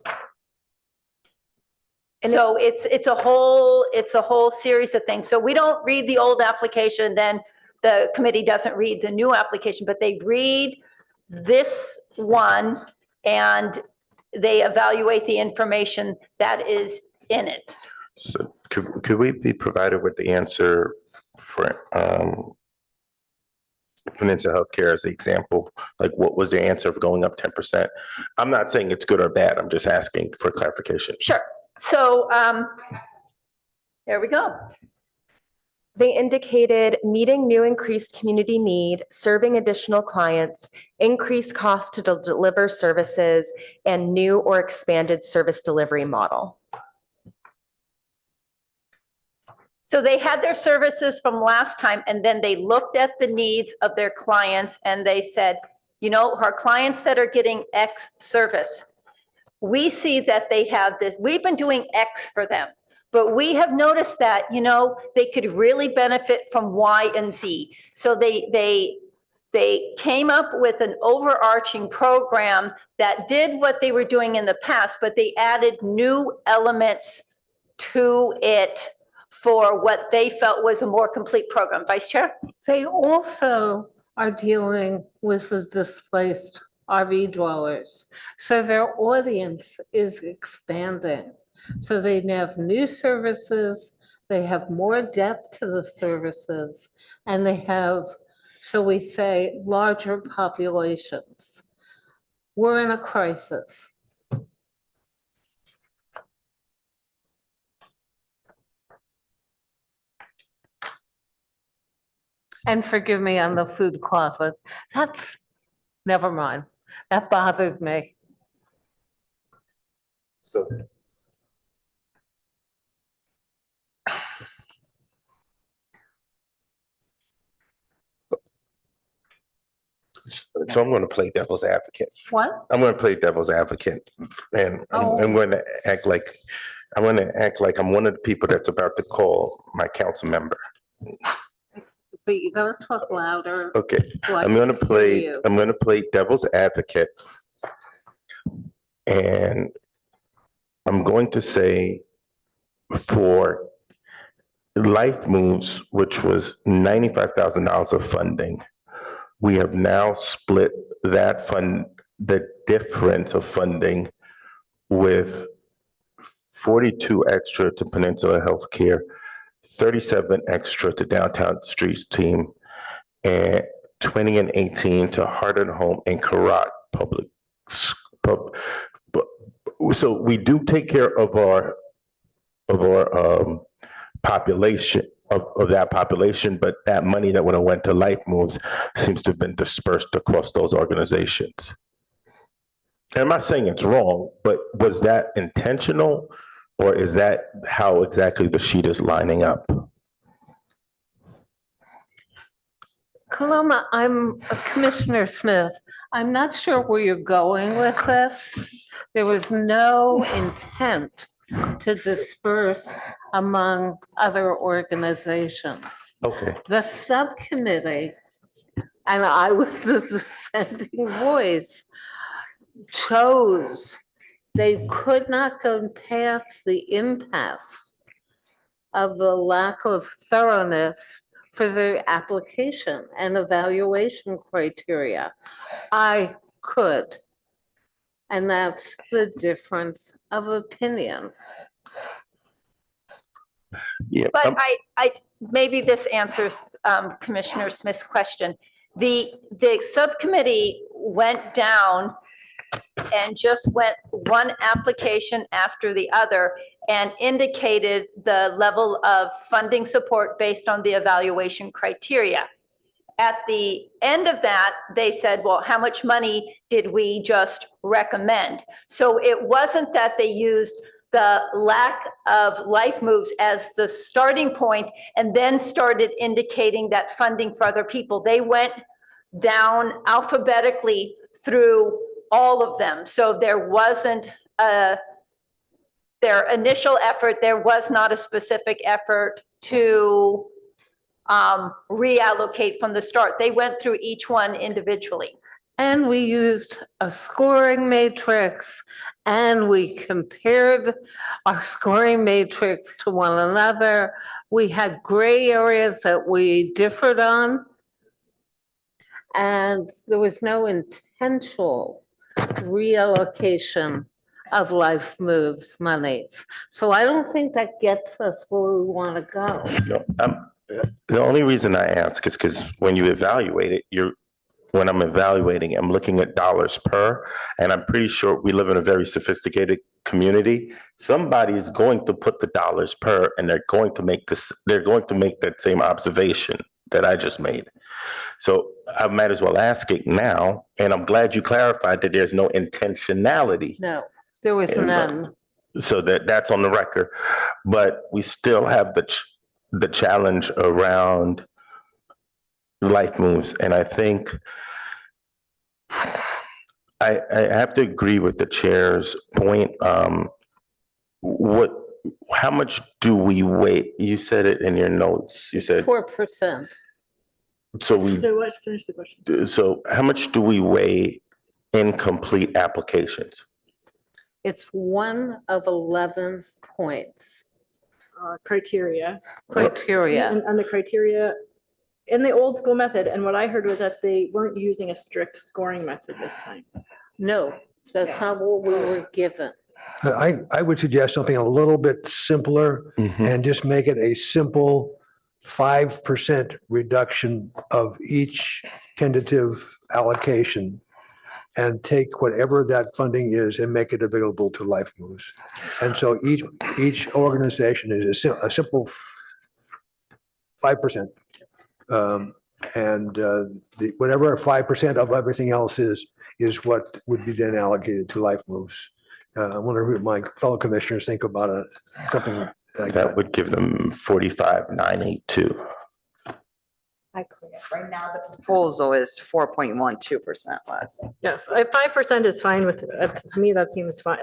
So it's a whole series of things. So we don't read the old application, then the committee doesn't read the new application, but they read this one and they evaluate the information that is in it. So could we be provided with the answer for Peninsula Healthcare as the example? Like, what was the answer of going up 10%? I'm not saying it's good or bad. I'm just asking for clarification. Sure. So there we go. They indicated meeting new increased community need, serving additional clients, increased cost to deliver services, and new or expanded service delivery model. So they had their services from last time, and then they looked at the needs of their clients and they said, you know, our clients that are getting X service, we see that they have this, we've been doing X for them, but we have noticed that, you know, they could really benefit from Y and Z. So they came up with an overarching program that did what they were doing in the past, but they added new elements to it for what they felt was a more complete program. Vice Chair? They also are dealing with the displaced RV dwellers. So their audience is expanding. So they have new services, they have more depth to the services, and they have, shall we say, larger populations. We're in a crisis. And forgive me on the food closet. That's, never mind. That bothered me. So I'm going to play devil's advocate. What? I'm going to play devil's advocate, and I'm going to act like I'm one of the people that's about to call my council member. But you gotta talk louder. Okay, so I I'm going to can play. hear you. I'm going to play devil's advocate, and I'm going to say for Life Moves, which was $95,000 of funding, we have now split that fund, the difference of funding, with 42 extra to Peninsula Healthcare, 37 extra to Downtown Streets team, and 20 and 18 to Heart and Home and Karat Public. So we do take care of our population, of that population, but that money that would have went to Life Moves seems to have been dispersed across those organizations. And I'm not saying it's wrong, but was that intentional, or is that how exactly the sheet is lining up? Coloma, Commissioner Smith. I'm not sure where you're going with this. There was no intent to disperse among other organizations. Okay. The subcommittee, and I was the dissenting voice, chose, they could not go past the impasse of the lack of thoroughness for the application and evaluation criteria. I could. And that's the difference of opinion. Yeah. But maybe this answers Commissioner Smith's question. The subcommittee went down and just went one application after the other and indicated the level of funding support based on the evaluation criteria. At the end of that, they said, well, how much money did we just recommend? So it wasn't that they used the lack of life moves as the starting point and then started indicating that funding for other people. They went down alphabetically through all of them. So there wasn't their initial effort, there was not a specific effort to reallocate from the start. They went through each one individually. And we used a scoring matrix and we compared our scoring matrix to one another. We had gray areas that we differed on. And there was no intentional reallocation of life moves monies. So I don't think that gets us where we want to go. No, the only reason I ask is because when you evaluate it, when I'm evaluating, I'm looking at dollars per, and I'm pretty sure we live in a very sophisticated community. Somebody is going to put the dollars per, and they're going to make that same observation that I just made. So I might as well ask it now, and I'm glad you clarified that there's no intentionality. No, there was none. So that's on the record, but we still have the challenge around life moves. And I think I have to agree with the chair's point. How much do we weigh? You said it in your notes. You said 4%. So let's finish the question. So how much do we weigh incomplete applications? It's 1 of 11 points. Criteria. Criteria. And the criteria in the old school method, and what I heard was that they weren't using a strict scoring method this time. No, that's not what we were given. I would suggest something a little bit simpler and just make it a simple 5% reduction of each tentative allocation and take whatever that funding is and make it available to Life Moves. And so each organization is a simple 5%. Whatever 5% of everything else is what would be then allocated to Life Moves. I wonder what my fellow commissioners think about something like that. That would give them 45,982. Right now, the proposal is 4.12% less. Yeah, 5% is fine with, to me, that seems fine.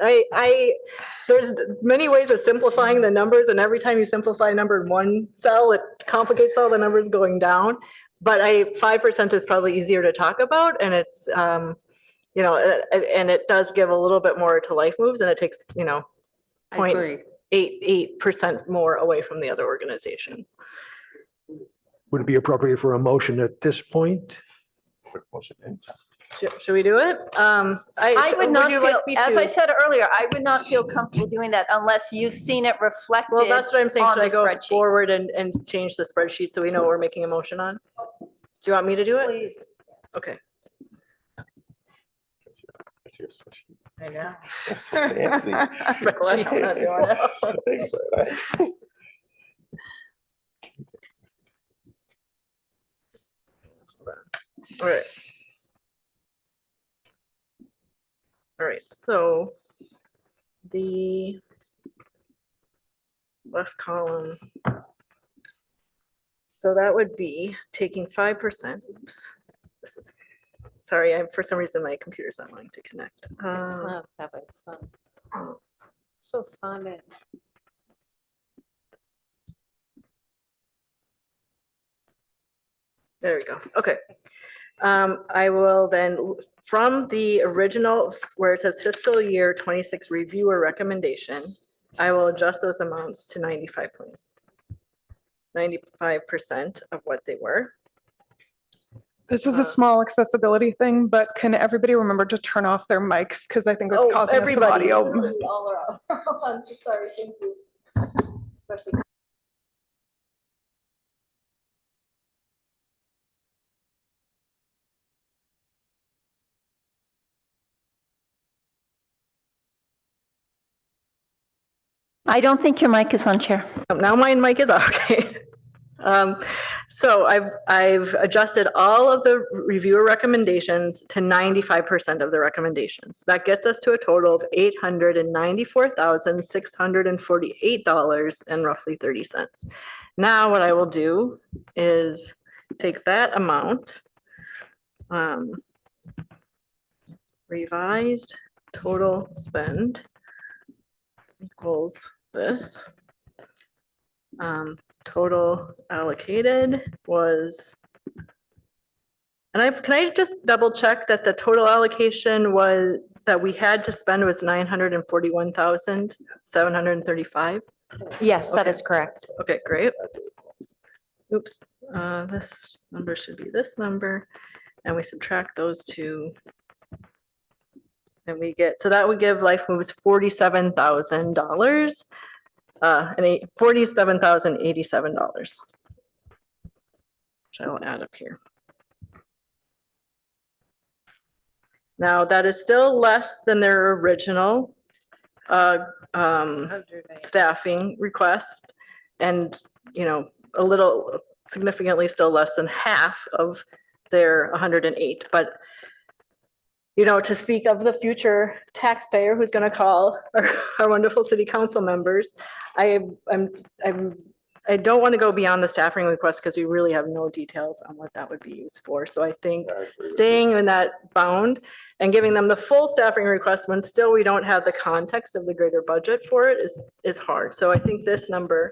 There's many ways of simplifying the numbers, and every time you simplify a number in one cell, it complicates all the numbers going down. But 5% is probably easier to talk about, and it's, and it does give a little bit more to Life Moves, and it takes, 0.88% more away from the other organizations. Would it be appropriate for a motion at this point? Should we do it? I would not feel, as I to- said earlier, I would not feel comfortable doing that unless you've seen it reflected. Well, that's what I'm saying. on Should I the go spreadsheet. forward and change the spreadsheet so we know what we're making a motion on? Do you want me to do it? Please. Okay. I know. Fancy. All right. All right, so the left column So that would be taking 5%. Oops. This is, sorry, for some reason my computer's not wanting to connect. Not having fun. So fun. There we go. Okay. I will then, from the original, where it says fiscal year 26 reviewer recommendation, I will adjust those amounts to 95% of what they were. This is a small accessibility thing, but can everybody remember to turn off their mics? Because I think it's causing us some audio. All around. I'm sorry, thank you. Especially. I don't think your mic is on, Chair. Now my mic is off, okay. So I've adjusted all of the reviewer recommendations to 95% of the recommendations. That gets us to a total of $894,648 and roughly 30 cents. Now what I will do is take that amount, revised total spend equals this. Total allocated was, and can I just double check that the total allocation was, that we had to spend was 941,735? Yes, that is correct. Okay, great. Oops, this number should be this number, and we subtract those two. And we get, so that would give Life Moves $47,000. And $47,087, which I will add up here. Now that is still less than their original staffing request, and a little significantly still less than half of their 108. But to speak of the future taxpayer who's going to call our wonderful city council members, I don't want to go beyond the staffing request because we really have no details on what that would be used for. So I think staying in that bound and giving them the full staffing request when still we don't have the context of the greater budget for it is hard. So I think this number,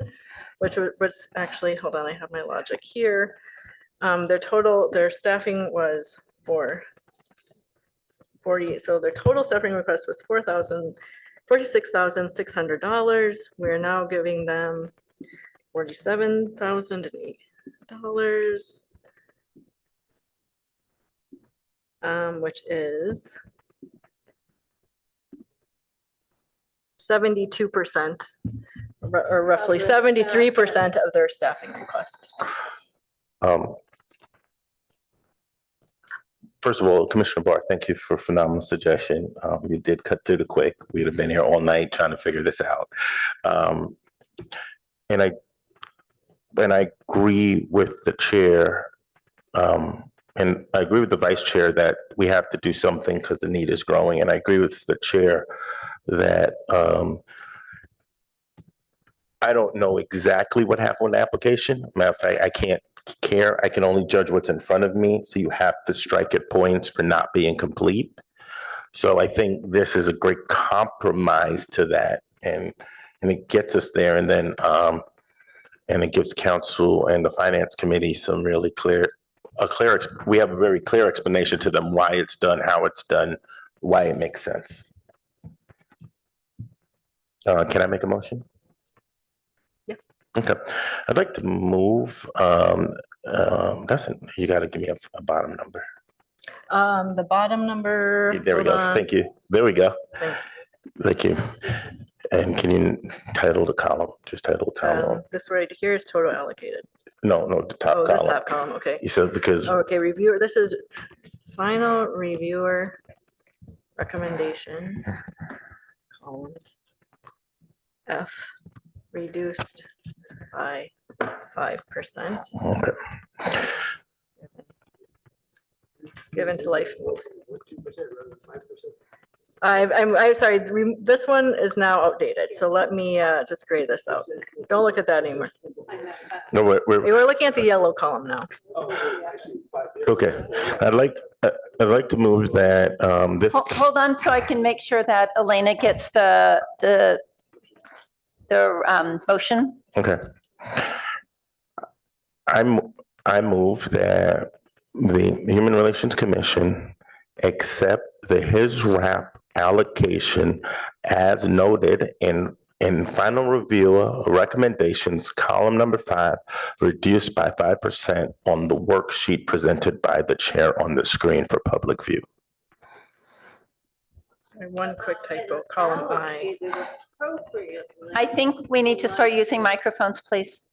which actually, hold on, I have my logic here. Their staffing was for 40, so their total staffing request was $46,600. We're now giving them $47,008, which is 72%, or roughly 73% of their staffing request. First of all, Commissioner Barr, thank you for a phenomenal suggestion. You did cut through the quick. We'd have been here all night trying to figure this out. And I agree with the chair, and I agree with the vice chair that we have to do something because the need is growing. And I agree with the chair that I don't know exactly what happened with the application. Matter of fact, I can't care. I can only judge what's in front of me. So you have to strike at points for not being complete. So I think this is a great compromise to that, and it gets us there. And then and it gives council and the finance committee some really we have a very clear explanation to them why it's done, how it's done, why it makes sense. Can I make a motion? Okay, I'd like to move, you gotta give me a bottom number. The bottom number. There we go, thank you. There we go. Thank you. Thank you. And can you title the column, just title the column? This right here is total allocated. No, the top column. Oh, this top column, okay. You said because. Okay, reviewer, this is final reviewer recommendations. Column F, reduced by 5%. Okay. Given to Life Moves. I'm sorry, this one is now outdated, so let me just grade this out. Don't look at that anymore. No, We were looking at the yellow column now. okay. I'd like to move that, this, Hold on, so I can make sure that Elena gets the motion. okay. I move that the Human Relations Commission accept the his rap allocation as noted in final review recommendations, column number 5, reduced by 5% on the worksheet presented by the chair on the screen for public view. Sorry, one quick typo, column I. I think we need to start using microphones, please.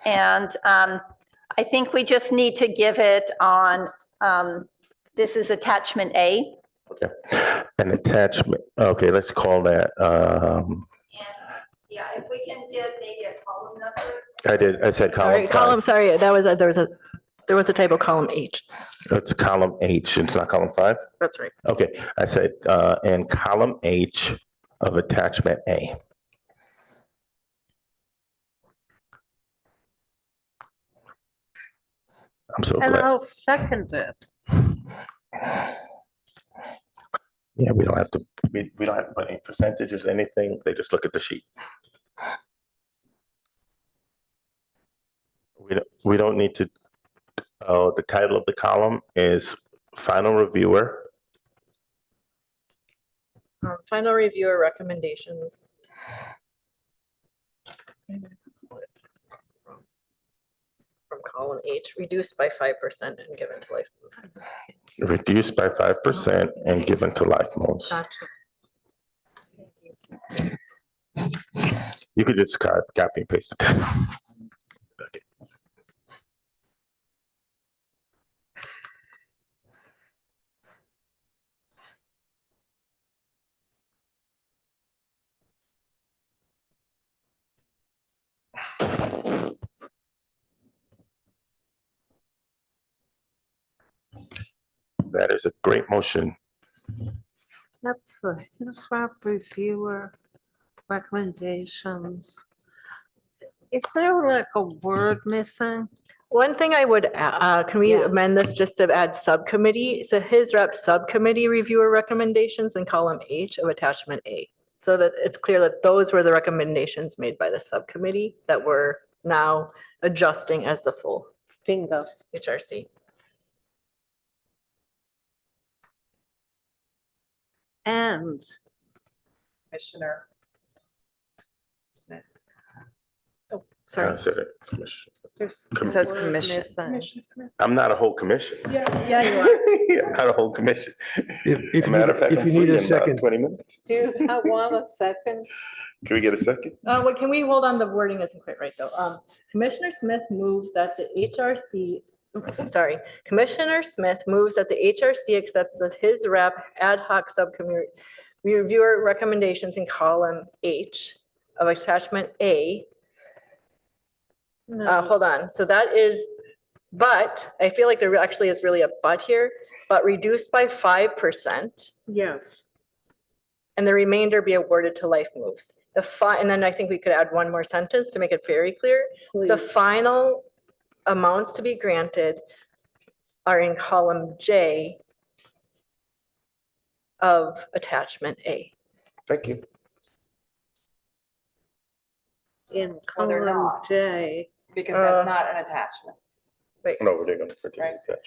And I think we just need to give it on, this is attachment A. Okay, an attachment, okay, let's call that, Yeah, if we can get maybe a column number. I said column 5. Column, sorry, there was a typo, column H. It's column H, it's not column 5? That's right. Okay, I said, in column H of attachment A. I'm so And glad. I'll second it. Yeah, we don't have to put any percentages, anything. They just look at the sheet. We don't need to, the title of the column is final reviewer. Final reviewer recommendations. From column H, reduced by 5% and given to Life Moves. Reduced by 5% and given to Life Moves. Gotcha. You could just copy and paste it. Okay. That is a great motion. That's the his rap reviewer recommendations. Is there like a word missing? One thing I would, can we amend this just to add subcommittee? So his rep subcommittee reviewer recommendations in column H of attachment A. So that it's clear that those were the recommendations made by the subcommittee that we're now adjusting as the full Bingo. HRC. And Commissioner Smith. Oh, sorry. I said it, commission. It says commission. I'm not a whole commission. Yeah, you are. I'm not a whole commission. If Matter of fact, you I'm need free a in about second. 20 minutes. do you want a second? Can we get a second? Well, can we hold on? The wording isn't quite right though. Commissioner Smith moves that the HRC, oops, sorry. Commissioner Smith moves that the HRC accepts that his rep ad hoc subcommittee reviewer recommendations in column H of attachment A. Hold on. So that is, but I feel like there actually is really a but here, but reduced by 5%. Yes. And the remainder be awarded to Life Moves. And then I think we could add one more sentence to make it very clear. The final amounts to be granted are in column J of attachment A. Thank you. In Well, they're column not. J. Because that's not an attachment. No, they're going to put the attachment.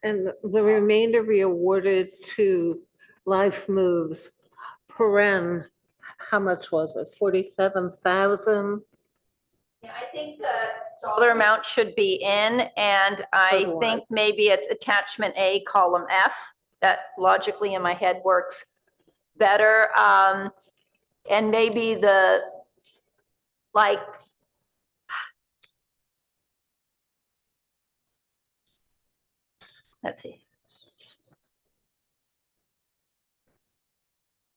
And the remainder be awarded to Life Moves. Paren, how much was it? 47,000? Yeah, I think the dollar amount should be in, and I do I. think maybe it's attachment A, column F. That logically in my head works better. And maybe the, like, let's see.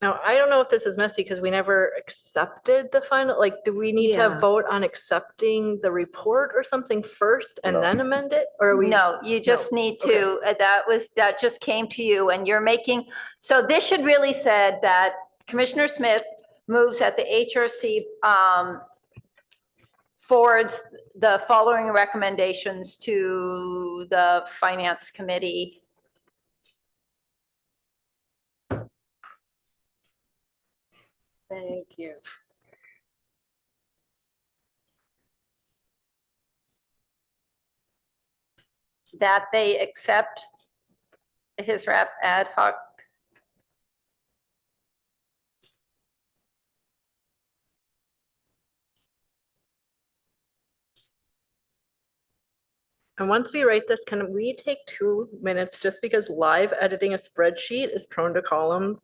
Now, I don't know if this is messy because we never accepted the final, like, do we need to Yeah. vote on accepting the report or something first and No. then amend it? Or are we? No, you just need to, that just came to you and you're making, so this should really said that Commissioner Smith moves at the HRC forwards the following recommendations to the Finance Committee. Thank you. That they accept his rep ad hoc. And once we write this, can we take 2 minutes just because live editing a spreadsheet is prone to columns,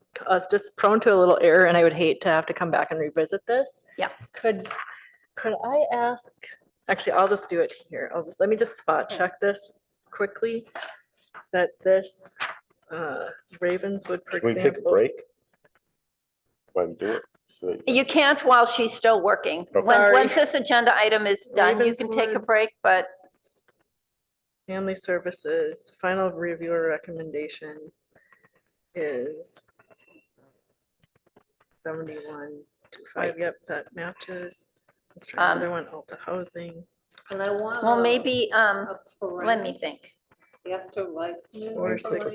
just prone to a little error, and I would hate to have to come back and revisit this. Yeah. Could I ask, actually, I'll just do it here. Let me just spot check this quickly. That this Ravenswood, for Can we take a example. break? While we do it? So- You can't while she's still working. Okay. Sorry. Once this agenda item is done, you can take a Ravenswood. break, but Family Services, final reviewer recommendation is 7125. Yep, that matches. Let's try another one, Alta Housing. And I want. well, maybe, let me think. After life. Or six,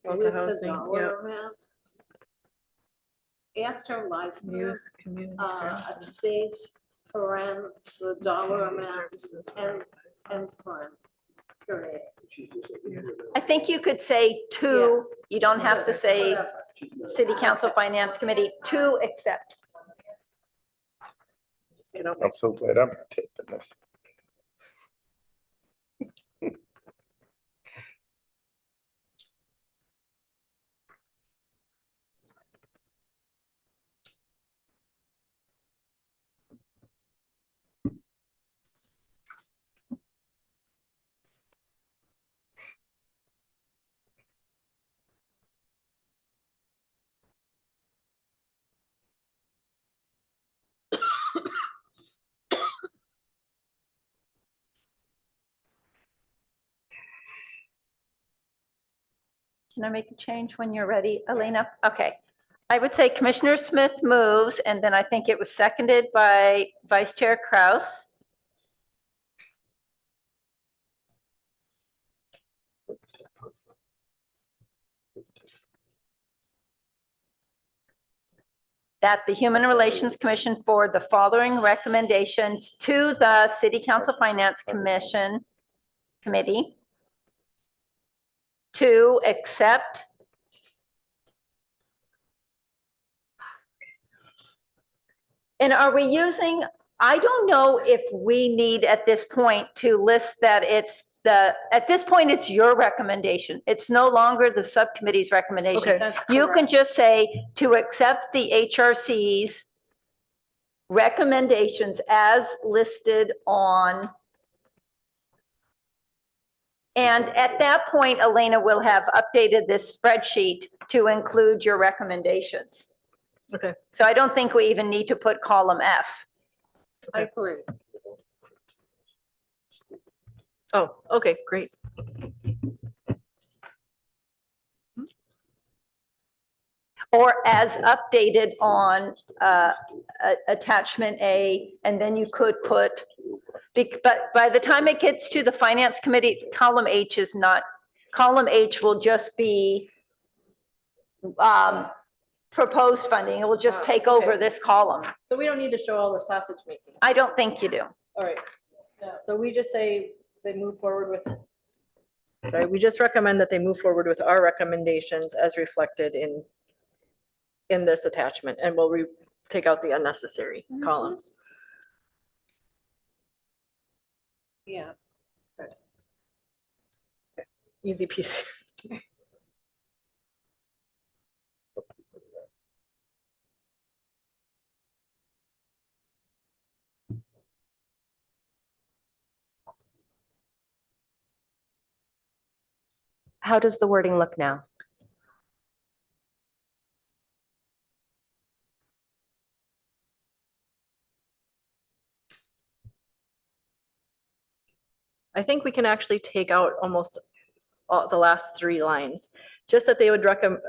Alta Housing, yep. After life. Youth, community A services. space around the dollar Community amount services, and fund. Period. I think you could say two, you don't have to say City Council Finance Committee to accept. I'm so glad I'm not taking this. Can I make a change when you're ready, Elena? Okay. I would say Commissioner Smith moves, and then I think it was seconded by Vice Chair Kraus. That the Human Relations Commission forward the following recommendations to the City Council Finance Committee to accept and are we using, I don't know if we need at this point to list that it's at this point, it's your recommendation. It's no longer the subcommittee's recommendation. Okay. You can just say to accept the HRC's recommendations as listed on. And at that point, Elena will have updated this spreadsheet to include your recommendations. Okay. So I don't think we even need to put column F. I agree. Oh, okay, great. Or as updated on attachment A, and then you could put, but by the time it gets to the Finance Committee, column H is not, column H will just be proposed funding. It will just take over this column. So we don't need to show all the sausage making. I don't think you do. All right. So we just say they move forward with, sorry, we just recommend that they move forward with our recommendations as reflected in this attachment, and we'll take out the unnecessary columns. Yeah. Easy peasy. How does the wording look now? I think we can actually take out almost all the last 3 lines, just that they would recommend.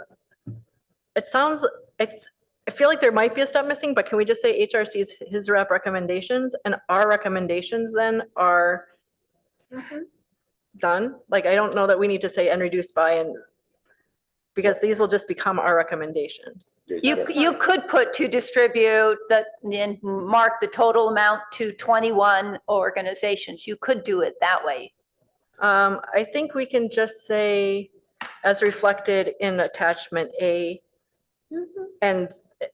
It sounds, I feel like there might be a step missing, but can we just say HRC's his rep recommendations and our recommendations then are done? Like, I don't know that we need to say and reduced by and because these will just become our recommendations. You could put to distribute that and mark the total amount to 21 organizations. You could do it that way. I think we can just say as reflected in attachment A. And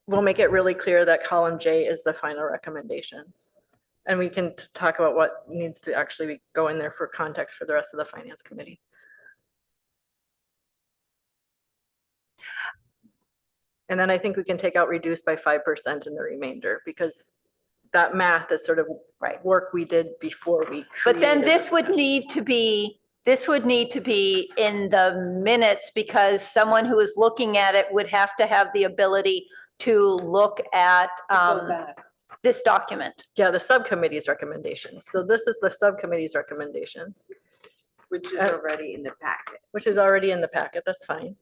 we'll make it really clear that column J is the final recommendations. And we can talk about what needs to actually go in there for context for the rest of the finance committee. And then I think we can take out reduced by 5% in the remainder because that math is sort of work we did before we But then created this would need to be in the minutes because someone who is looking at it would have to have the ability to look at this document. Yeah, the subcommittee's recommendations. So this is the subcommittee's recommendations. Which is already in the packet. Which is already in the packet, that's fine.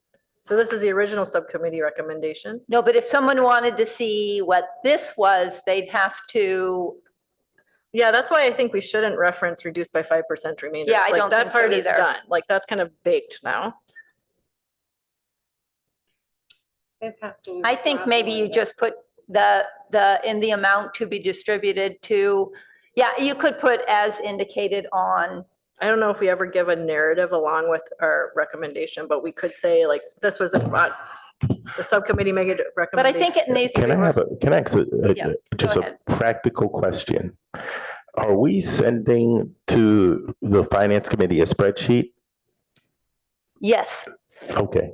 So this is the original subcommittee recommendation. No, but if someone wanted to see what this was, they'd have to. Yeah, that's why I think we shouldn't reference reduced by 5% remainder. Yeah, I Like, don't that think so part is either. done. Like, that's kind of baked now. I think maybe you just put in the amount to be distributed to, yeah, you could put as indicated on. I don't know if we ever give a narrative along with our recommendation, but we could say like, this was the subcommittee made a recommendation. But I think it needs to be. Can I ask Yeah, just go a ahead. practical question? Are we sending to the finance committee a spreadsheet? Yes. Okay.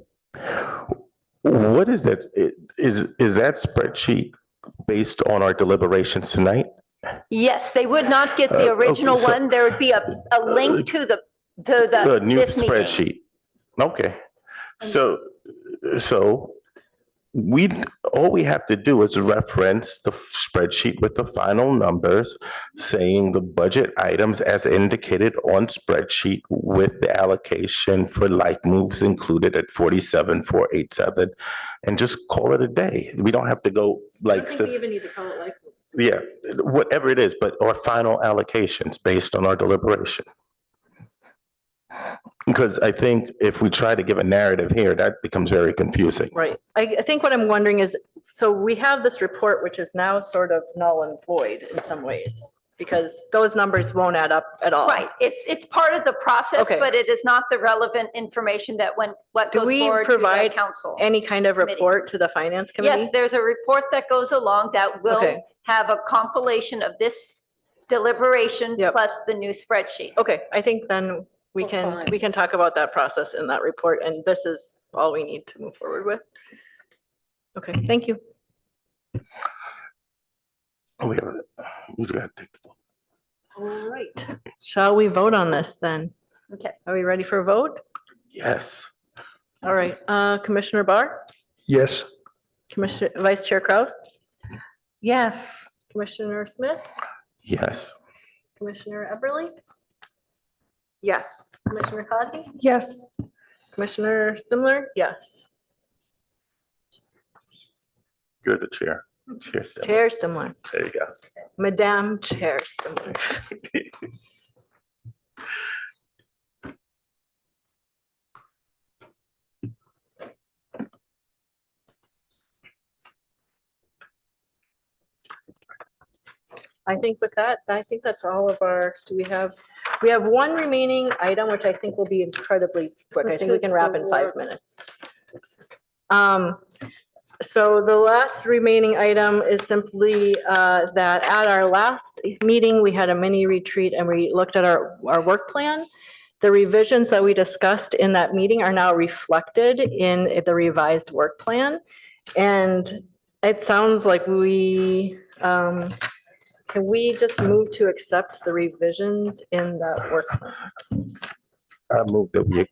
What is that? Is that spreadsheet based on our deliberations tonight? Yes, they would not get the Okay, original so- one. There would be a link to the New this meeting. spreadsheet. Okay. So all we have to do is reference the spreadsheet with the final numbers, saying the budget items as indicated on spreadsheet with the allocation for like moves included at 47,487, and just call it a day. We don't have to go I like. don't think we even need to call it like. Yeah, whatever it is, but our final allocations based on our deliberation. Because I think if we try to give a narrative here, that becomes very confusing. Right. I think what I'm wondering is, so we have this report, which is now sort of null and void in some ways, because those numbers won't add up at all. Right. It's part of the process, Okay. but it is not the relevant information that what Do goes we forward to the provide council. any kind of committee. report to the finance committee? Yes, there's a report that goes along that will Okay. have a compilation of this deliberation Yep. plus the new spreadsheet. Okay, I think then we can talk about that process in that report, and this is all we need to move forward with. Okay, thank you. We got to take the vote. All right, shall we vote on this then? Okay. Are we ready for a vote? Yes. All right, Commissioner Barr, Yes. Commissioner, Vice Chair Kraus, Yes. Commissioner Smith, Yes. Commissioner Eberly, Yes. Commissioner Kazi, Yes. Commissioner Stimler, yes. You're the chair. Chair Stimler. Chair Stimler, There you go. Madam Chair Stimler. I think with that, I think that's all of our, we have one remaining item, which I think will be incredibly quick. I think we can wrap in 5 minutes. So the last remaining item is simply that at our last meeting, we had a mini retreat and we looked at our work plan. The revisions that we discussed in that meeting are now reflected in the revised work plan. And it sounds like we, can we just move to accept the revisions in that work plan? I move that we. You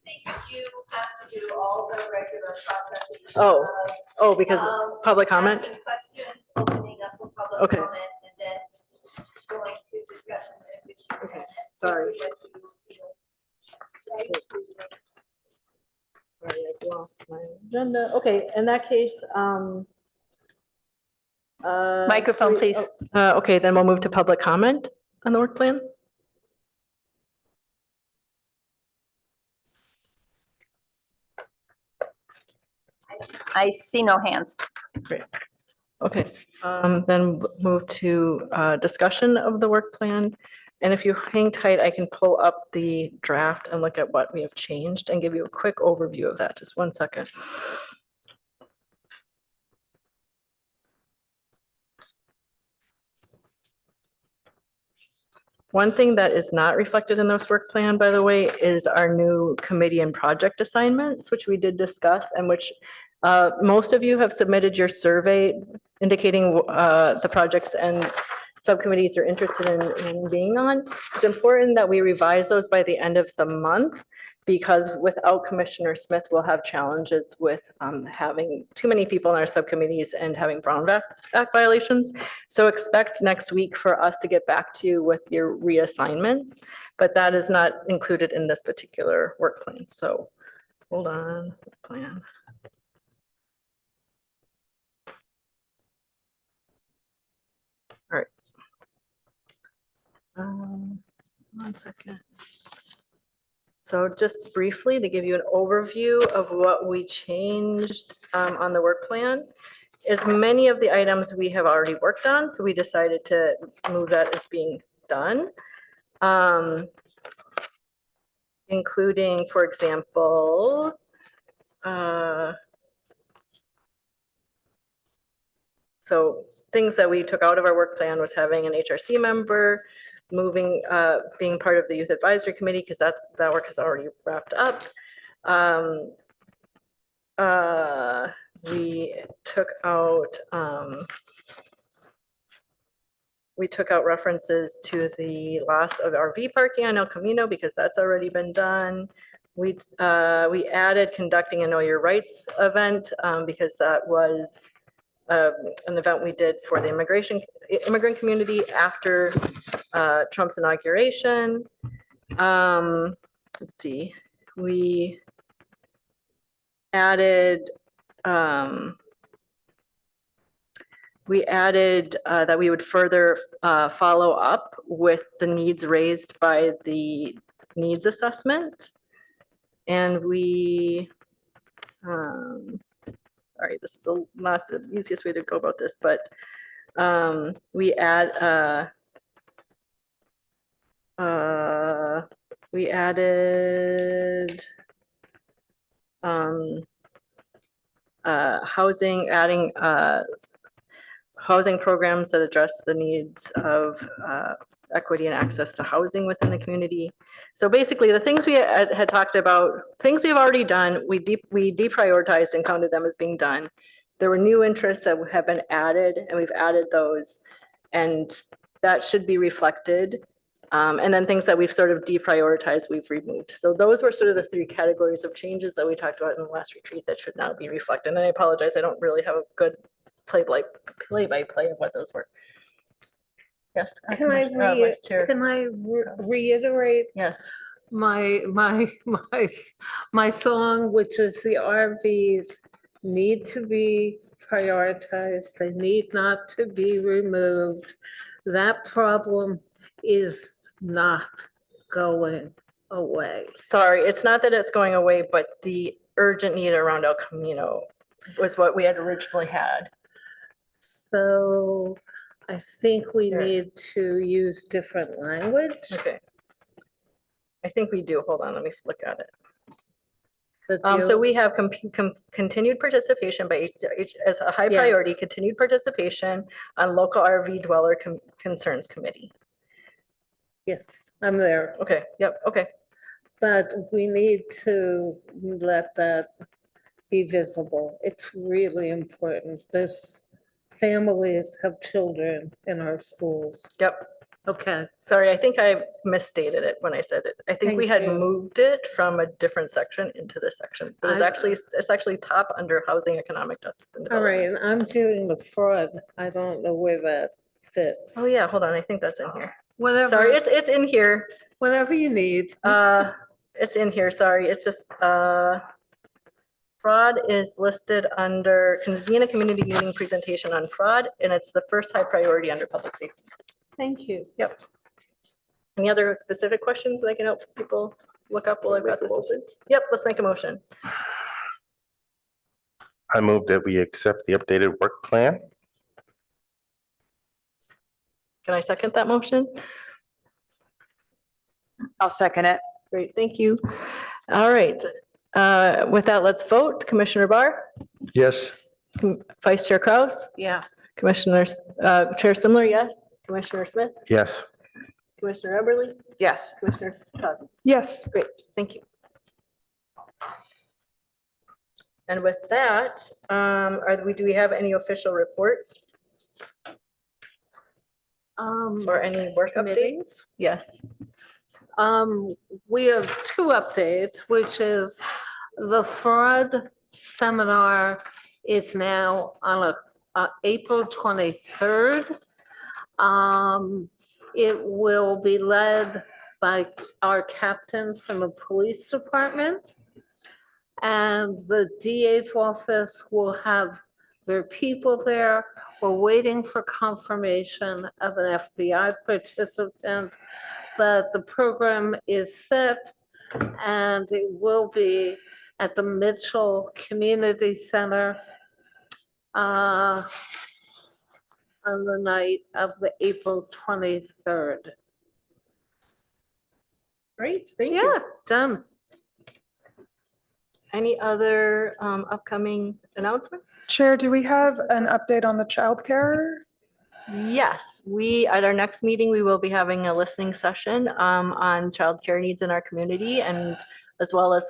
have to do all the regular processes. Oh, because public comment? Asking questions, opening up for public Okay. comment, and then going to discussion. in which you Okay, can- sorry. Right. Sorry, I lost my agenda. Okay, in that case, Microphone, please. Okay, then we'll move to public comment on the work plan. I see no hands. Great. Okay, then move to discussion of the work plan. And if you hang tight, I can pull up the draft and look at what we have changed and give you a quick overview of that. Just 1 second. One thing that is not reflected in this work plan, by the way, is our new committee and project assignments, which we did discuss and which most of you have submitted your survey indicating the projects and subcommittees you're interested in being on. It's important that we revise those by the end of the month because without Commissioner Smith, we'll have challenges with having too many people in our subcommittees and having Brown Act violations. So expect next week for us to get back to you with your reassignments, but that is not included in this particular work plan. So hold on, plan. All right. 1 second. So just briefly to give you an overview of what we changed on the work plan is many of the items we have already worked on. So we decided to move that as being done. Including, for example, so things that we took out of our work plan was having an HRC member, moving, being part of the youth advisory committee, because that work has already wrapped up. We took out references to the loss of RV parking on El Camino because that's already been done. We added conducting a Know Your Rights event because that was an event we did for the immigrant community after Trump's inauguration. Let's see, we added that we would further follow up with the needs raised by the needs assessment. And we, sorry, this is not the easiest way to go about this, but we added housing, adding housing programs that address the needs of equity and access to housing within the community. So basically the things we had talked about, things we've already done, we deprioritized and counted them as being done. There were new interests that have been added and we've added those, and that should be reflected. And then things that we've sort of deprioritized, we've removed. So those were sort of the 3 categories of changes that we talked about in the last retreat that should now be reflected. And I apologize, I don't really have a good play-by-play of what those were. Yes. Can I reiterate? Yes. My song, which is the RVs need to be prioritized. They need not to be removed. That problem is not going away. Sorry, it's not that it's going away, but the urgent need around El Camino was what we had originally had. So I think we need to use different language. Okay. I think we do. Hold on, let me look at it. But So we have continued participation by each as a high priority, continued participation on local RV dweller concerns committee. Yes, I'm there. Okay, yep, okay. But we need to let that be visible. It's really important. This families have children in our schools. Yep. Okay. Sorry, I think I misstated it when I said it. I think we had moved it from a different section into this section. But it's actually top under housing, economic justice and All development. right, and I'm doing the fraud. I don't know where that fits. Oh yeah, hold on, I think that's in here. Whatever. Sorry, it's in here. Whatever you need. It's in here, sorry, it's just, Fraud is listed under convene a community meeting presentation on fraud, and it's the first high priority under public safety. Thank you. Yep. Any other specific questions that I can help people look up while I've got this open? Yep, let's make a motion. I move that we accept the updated work plan. Can I second that motion? I'll second it. Great, thank you. All right, with that, let's vote. Commissioner Barr, Yes. Vice Chair Kraus, Yeah. Commissioner, Chair Simler, yes. Commissioner Smith, Yes. Commissioner Eberly, Yes. Commissioner Cosmo. Yes. Great, thank you. And with that, do we have any official reports or any work updates? Yes. We have two updates, which is the fraud seminar is now on April 23rd. It will be led by our captain from the police department. And the DA's office will have their people there. We're waiting for confirmation of an FBI participant, but the program is set and it will be at the Mitchell Community Center on the night of the April 23rd. Great, thank you. Yeah, done. Any other upcoming announcements? Chair, do we have an update on the childcare? Yes, at our next meeting, we will be having a listening session on childcare needs in our community, and as well as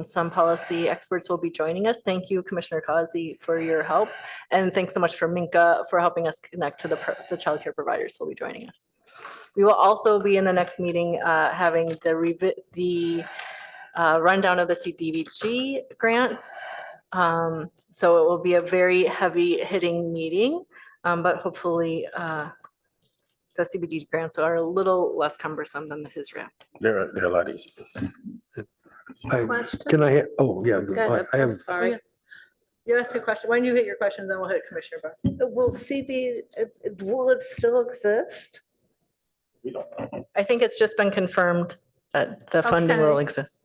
some policy experts will be joining us. Thank you, Commissioner Causey, for your help. And thanks so much for Minka for helping us connect to the childcare providers who will be joining us. We will also be in the next meeting having the rundown of the CDBG grants. So it will be a very heavy hitting meeting, but hopefully the CBD grants are a little less cumbersome than the HISRAP. They're a lot easier. Can I, oh, yeah, Go ahead, I have, I'm sorry. You ask a question. When you hit your questions, then we'll hit Commissioner Barr. Will will it still exist? I think it's just been confirmed that the funding will Okay. exist.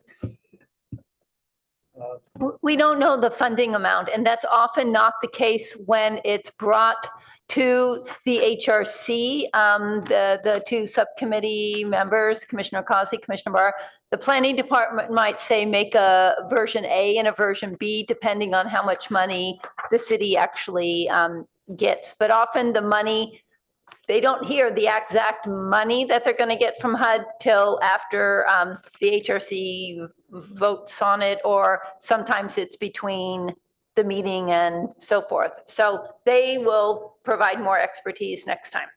We don't know the funding amount, and that's often not the case when it's brought to the HRC. The two subcommittee members, Commissioner Causey, Commissioner Barr, the planning department might say make a version A and a version B, depending on how much money the city actually gets. But often the money, they don't hear the exact money that they're going to get from HUD till after the HRC votes on it, or sometimes it's between the meeting and so forth. So they will provide more expertise next time.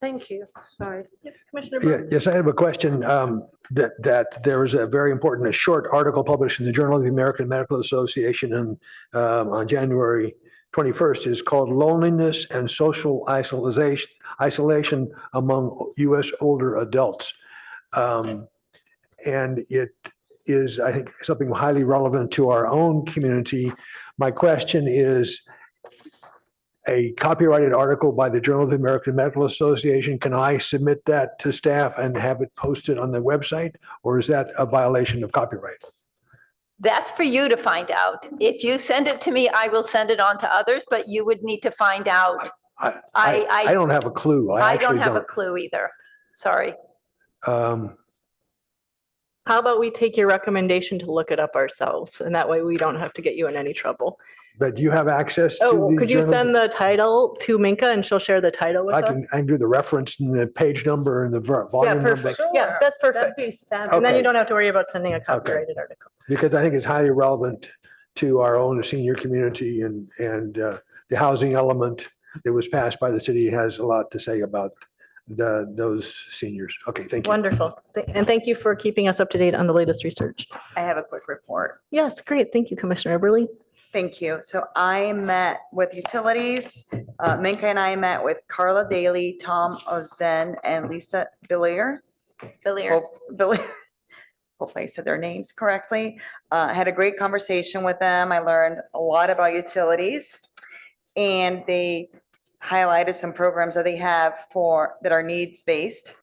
Thank you, sorry. Commissioner yeah, Barr. yes, I have a question. That there was a very important, a short article published in the Journal of the American Medical Association on January 21st is called Loneliness and Social Isolation Among U.S. Older Adults. And it is, I think, something highly relevant to our own community. My question is, a copyrighted article by the Journal of the American Medical Association, can I submit that to staff and have it posted on the website? Or is that a violation of copyright? That's for you to find out. If you send it to me, I will send it on to others, but you would need to find out. I don't have a clue. I don't have a clue either. Sorry. How about we take your recommendation to look it up ourselves, and that way we don't have to get you in any trouble. But you have access to Oh, the could you journal? send the title to Minka and she'll share the title with I us? can do the reference and the page number and the Yeah, volume number. perfect. Yeah, that's perfect. That'd be And then Okay. you don't have to worry about sending a copyrighted article. Because I think it's highly relevant to our own senior community, and the housing element that was passed by the city has a lot to say about those seniors. Okay, thank you. Wonderful. And thank you for keeping us up to date on the latest research. I have a quick report. Yes, great. Thank you, Commissioner Eberly. Thank you. So I met with utilities. Minka and I met with Carla Daly, Tom Ozen, and Lisa Billier. Billier. hopefully I said their names correctly. I had a great conversation with them. I learned a lot about utilities. And they highlighted some programs that they have that are needs-based.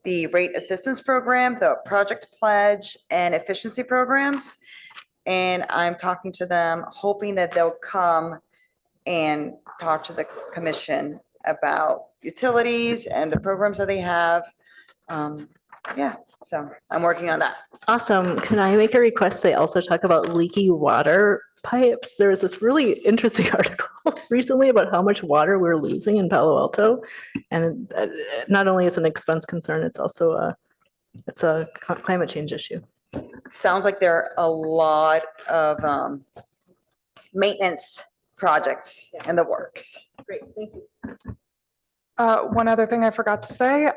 The rate assistance program, the project pledge, and efficiency programs. And I'm talking to them, hoping that they'll come and talk to the commission about utilities and the programs that they have. Yeah, so I'm working on that. Awesome. Can I make a request? They also talk about leaky water pipes. There was this really interesting article recently about how much water we're losing in Palo Alto. And not only is it an expense concern, it's also it's a climate change issue. Sounds like there are a lot of maintenance projects in the works. Great, thank you. One other thing I forgot to say,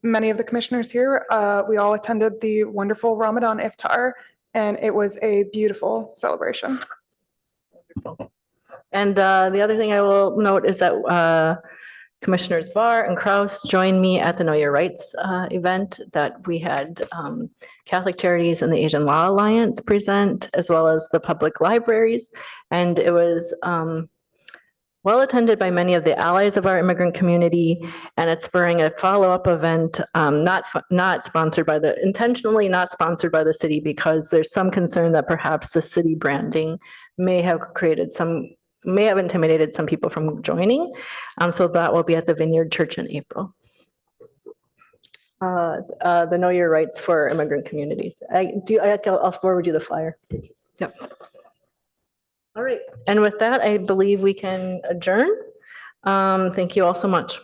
many of the commissioners here, we all attended the wonderful Ramadan Iftar, and it was a beautiful celebration. Wonderful. And the other thing I will note is that Commissioners Barr and Kraus joined me at the Know Your Rights event that we had Catholic Charities and the Asian Law Alliance present, as well as the public libraries. And it was well attended by many of the allies of our immigrant community, and it's spurring a follow-up event, not sponsored by intentionally not sponsored by the city, because there's some concern that perhaps the city branding may have intimidated some people from joining. So that will be at the Vineyard Church in April. The Know Your Rights for immigrant communities. I'll forward you the flyer. Yep. All right. And with that, I believe we can adjourn. Thank you all so much.